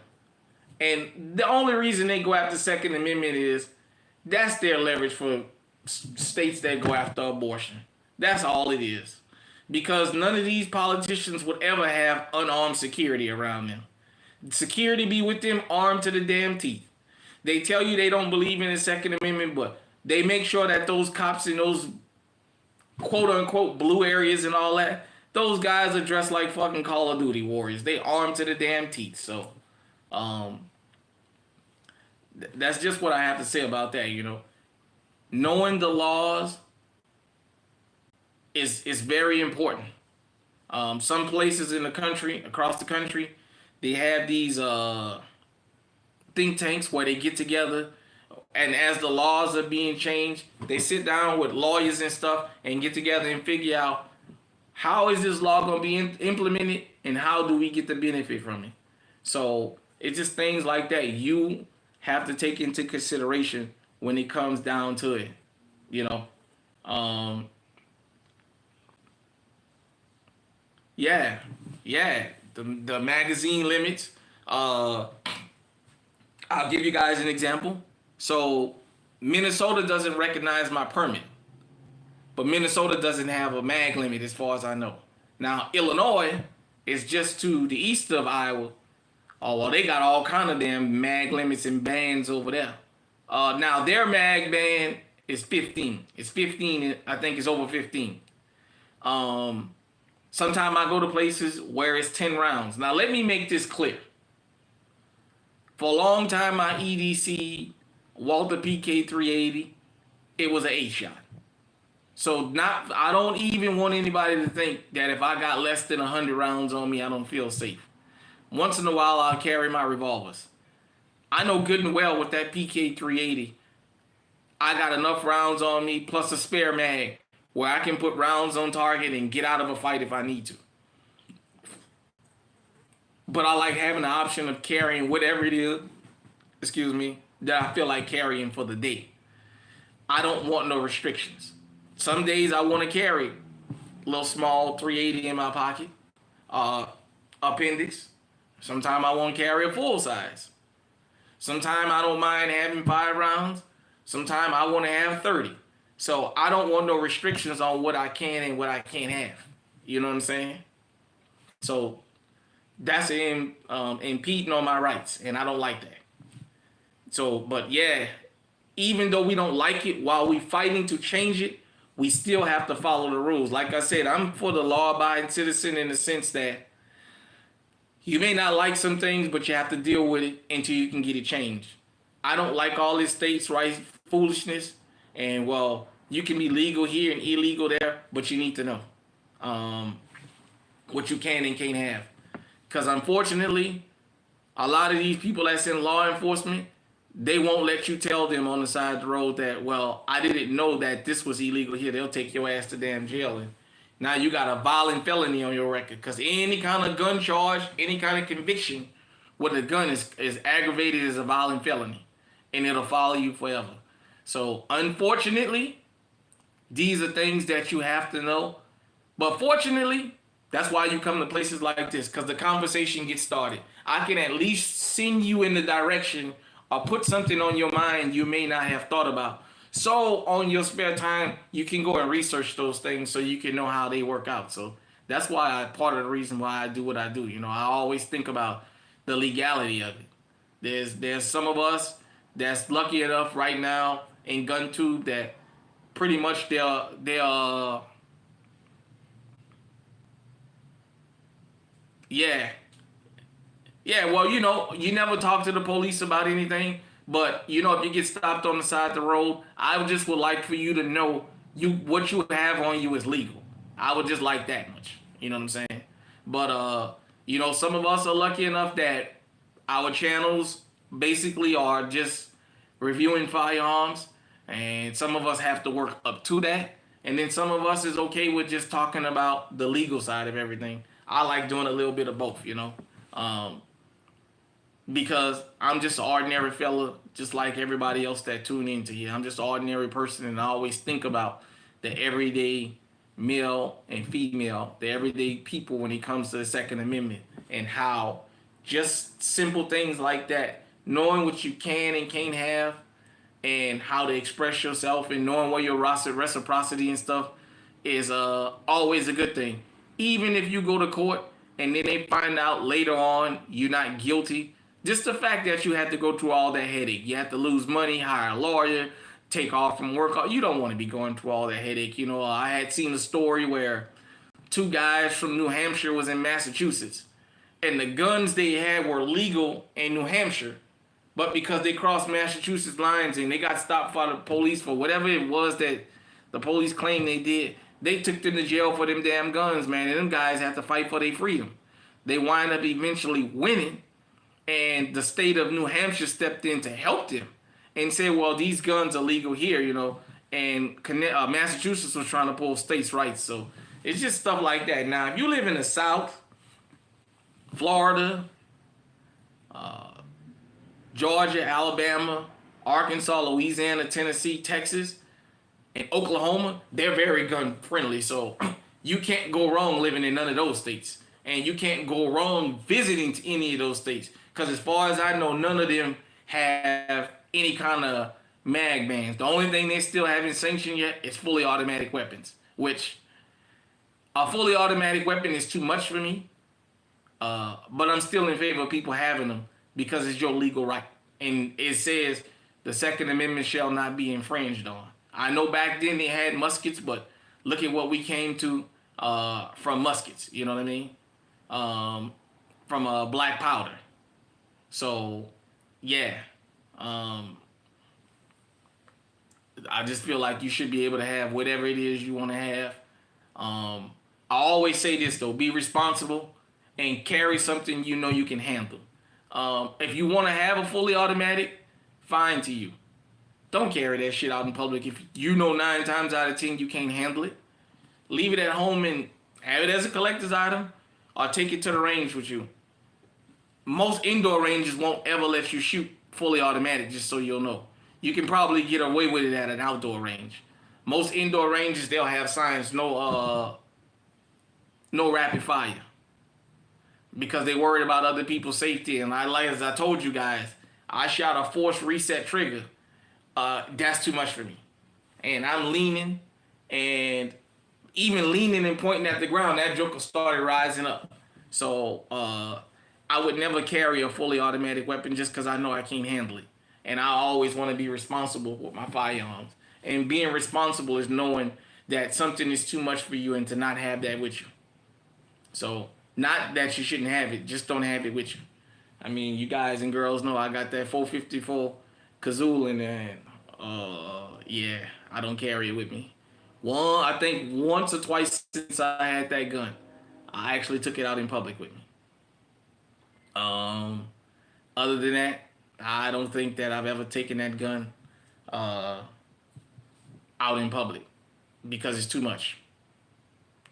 And the only reason they go after Second Amendment is that's their leverage for states that go after abortion. That's all it is. Because none of these politicians would ever have unarmed security around them. Security be with them armed to the damn teeth. They tell you they don't believe in the Second Amendment, but they make sure that those cops in those quote-unquote blue areas and all that, those guys are dressed like fucking Call of Duty warriors. They armed to the damn teeth. So, that's just what I have to say about that, Knowing the laws is very important. Some places in the country, across the country, they have these think tanks where they get together, and as the laws are being changed, they sit down with lawyers and stuff and get together and figure out how is this law going to be implemented and how do we get the benefit from it. So it's just things like that you have to take into consideration when it comes down to it, the magazine limits. I'll give you guys an example. So Minnesota doesn't recognize my permit, but Minnesota doesn't have a mag limit as far as I know. Now, Illinois is just to the east of Iowa. Oh, well, they got all kind of damn mag limits and bans over there. Now, their mag ban is 15. It's 15, I think it's over 15. Sometimes I go to places where it's 10 rounds. Now, let me make this clear. For a long time, my EDC Walther PK 380, it was an 8-shot. So I don't even want anybody to think that if I got less than 100 rounds on me, I don't feel safe. Once in a while, I'll carry my revolvers. I know good and well with that PK 380, I got enough rounds on me plus a spare mag where I can put rounds on target and get out of a fight if I need to. But I like having the option of carrying whatever it is, excuse me, that I feel like carrying for the day. I don't want no restrictions. Some days I want to carry a little small 380 in my pocket, uh, appendix. Sometimes I want to carry a full size. Sometimes I don't mind having 5 rounds. Sometimes I want to have 30. So I don't want no restrictions on what I can and what I can't have. You know what I'm saying? So that's impeding on my rights, and I don't like that. So, but yeah, even though we don't like it, while we fighting to change it, we still have to follow the rules. Like I said, I'm for the law-abiding citizen in the sense that you may not like some things, but you have to deal with it until you can get it changed. I don't like all this states' rights foolishness, and well, you can be legal here and illegal there, but you need to know what you can and can't have. Because unfortunately, a lot of these people that's in law enforcement, they won't let you tell them on the side of the road that, well, I didn't know that this was illegal here. They'll take your ass to damn jail. And now you got a violent felony on your record. Because any kind of gun charge, any kind of conviction with a gun is aggravated as a violent felony. And it'll follow you forever. So unfortunately, these are things that you have to know. But fortunately, that's why you come to places like this, because the conversation gets started. I can at least send you in the direction or put something on your mind you may not have thought about. So on your spare time, you can go and research those things so you can know how they work out. So that's why part of the reason why I do what I do. You know, I always think about the legality of it. There's some of us that's lucky enough right now in GunTube that pretty much they're yeah. Yeah, well, you know, you never talk to the police about anything, but you know, if you get stopped on the side of the road, I just would like for you to know what you have on you is legal. I would just like that much. You know what I'm saying? But you know, some of us are lucky enough that our channels basically are just reviewing firearms, and some of us have to work up to that. And then some of us is okay with just talking about the legal side of everything. I like doing a little bit of both, you know. Because I'm just an ordinary fella, just like everybody else that tune into here. I'm just an ordinary person, and I always think about the everyday male and female, the everyday people when it comes to the Second Amendment, and how just simple things like that, knowing what you can and can't have, and how to express yourself, and knowing what your reciprocity and stuff is always a good thing. Even if you go to court and then they find out later on you're not guilty, just the fact that you had to go through all that headache, you have to lose money, hire a lawyer, take off from work. You don't want to be going through all that headache. You know, I had seen a story where 2 guys from New Hampshire was in Massachusetts, and the guns they had were legal in New Hampshire, but because they crossed Massachusetts lines and they got stopped by the police for whatever it was that the police claimed they did, they took them to jail for them damn guns, man. And them guys have to fight for their freedom. They wind up eventually winning, and the state of New Hampshire stepped in to help them and said, well, these guns are legal here, you know, and Massachusetts was trying to pull states' rights. So it's just stuff like that. Now, if you live in the South, Florida, Georgia, Alabama, Arkansas, Louisiana, Tennessee, Texas, and Oklahoma, they're very gun friendly. So you can't go wrong living in none of those states. And you can't go wrong visiting to any of those states. Because as far as I know, none of them have any kind of mag bans. The only thing they still haven't sanctioned yet is fully automatic weapons, which a fully automatic weapon is too much for me. But I'm still in favor of people having them because it's your legal right. And it says the Second Amendment shall not be infringed on. I know back then they had muskets, but look at what we came to from muskets. You know what I mean? From black powder. So, yeah. I just feel like you should be able to have whatever it is you want to have. I always say this, though. Be responsible and carry something you know you can handle. If you want to have a fully automatic, fine to you. Don't carry that shit out in public if you know 9 times out of 10 you can't handle it. Leave it at home and have it as a collector's item, or take it to the range with you. Most indoor ranges won't ever let you shoot fully automatic, just so you'll know. You can probably get away with it at an outdoor range. Most indoor ranges, they'll have signs, no rapid fire, because they worried about other people's safety. And as I told you guys, I shot a force reset trigger. That's too much for me. And I'm leaning, and even leaning and pointing at the ground, that joker started rising up. So I would never carry a fully automatic weapon just because I know I can't handle it. And I always want to be responsible with my firearms. And being responsible is knowing that something is too much for you and to not have that with you. So, not that you shouldn't have it, just don't have it with you. I mean, you guys and girls know I got that 454 Kazoo in there. Yeah, I don't carry it with me. I think once or twice since I had that gun, I actually took it out in public with me. Other than that, I don't think that I've ever taken that gun out in public because it's too much.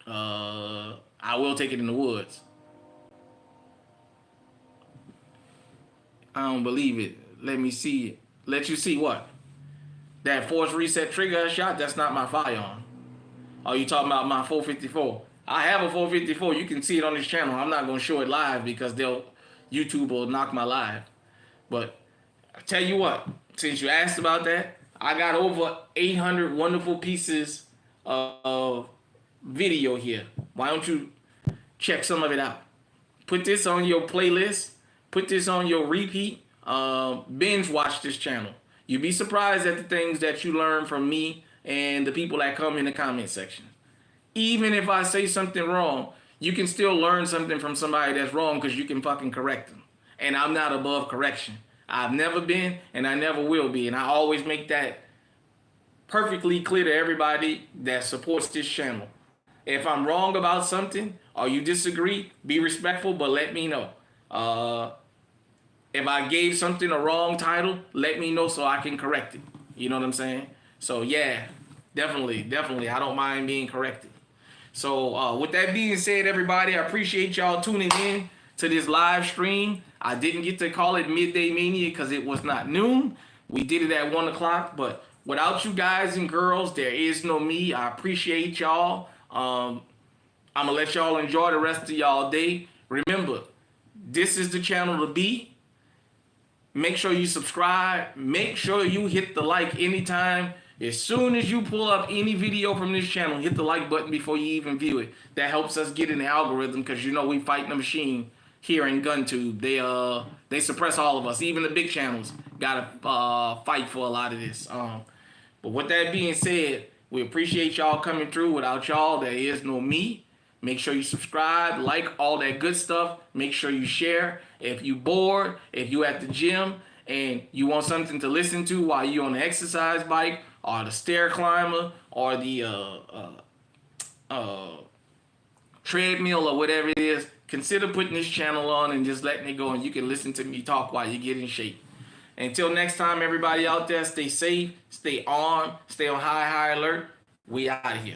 I will take it in the woods. I don't believe it. Let me see it. Let you see what? That force reset trigger I shot, that's not my firearm. Are you talking about my 454? I have a 454. You can see it on this channel. I'm not going to show it live because YouTube will knock my live. But I tell you what, since you asked about that, I got over 800 wonderful pieces of video here. Why don't you check some of it out? Put this on your playlist. Put this on your repeat. Binge watch this channel. You'd be surprised at the things that you learn from me and the people that come in the comment section. Even if I say something wrong, you can still learn something from somebody that's wrong because you can fucking correct them. And I'm not above correction. I've never been, and I never will be. And I always make that perfectly clear to everybody that supports this channel. If I'm wrong about something or you disagree, be respectful, but let me know. If I gave something a wrong title, let me know so I can correct it. You know what I'm saying? So yeah, definitely. I don't mind being corrected. So with that being said, everybody, I appreciate y'all tuning in to this live stream. I didn't get to call it Midday Mania because it was not noon. We did it at 1 o'clock, but without you guys and girls, there is no me. I appreciate y'all. I'm going to let y'all enjoy the rest of y'all day. Remember, this is the channel to be. Make sure you subscribe. Make sure you hit the like anytime. As soon as you pull up any video from this channel, hit the like button before you even view it. That helps us get in the algorithm because you know we fighting the machine here in GunTube. They suppress all of us. Even the big channels gotta fight for a lot of this. But with that being said, we appreciate y'all coming through. Without y'all, there is no me. Make sure you subscribe, like, all that good stuff. Make sure you share. If you bored, if you at the gym and you want something to listen to while you're on the exercise bike or the stair climber or the treadmill or whatever it is, consider putting this channel on and just letting it go, and you can listen to me talk while you get in shape. Until next time, everybody out there, stay safe, stay on high alert. We out of here.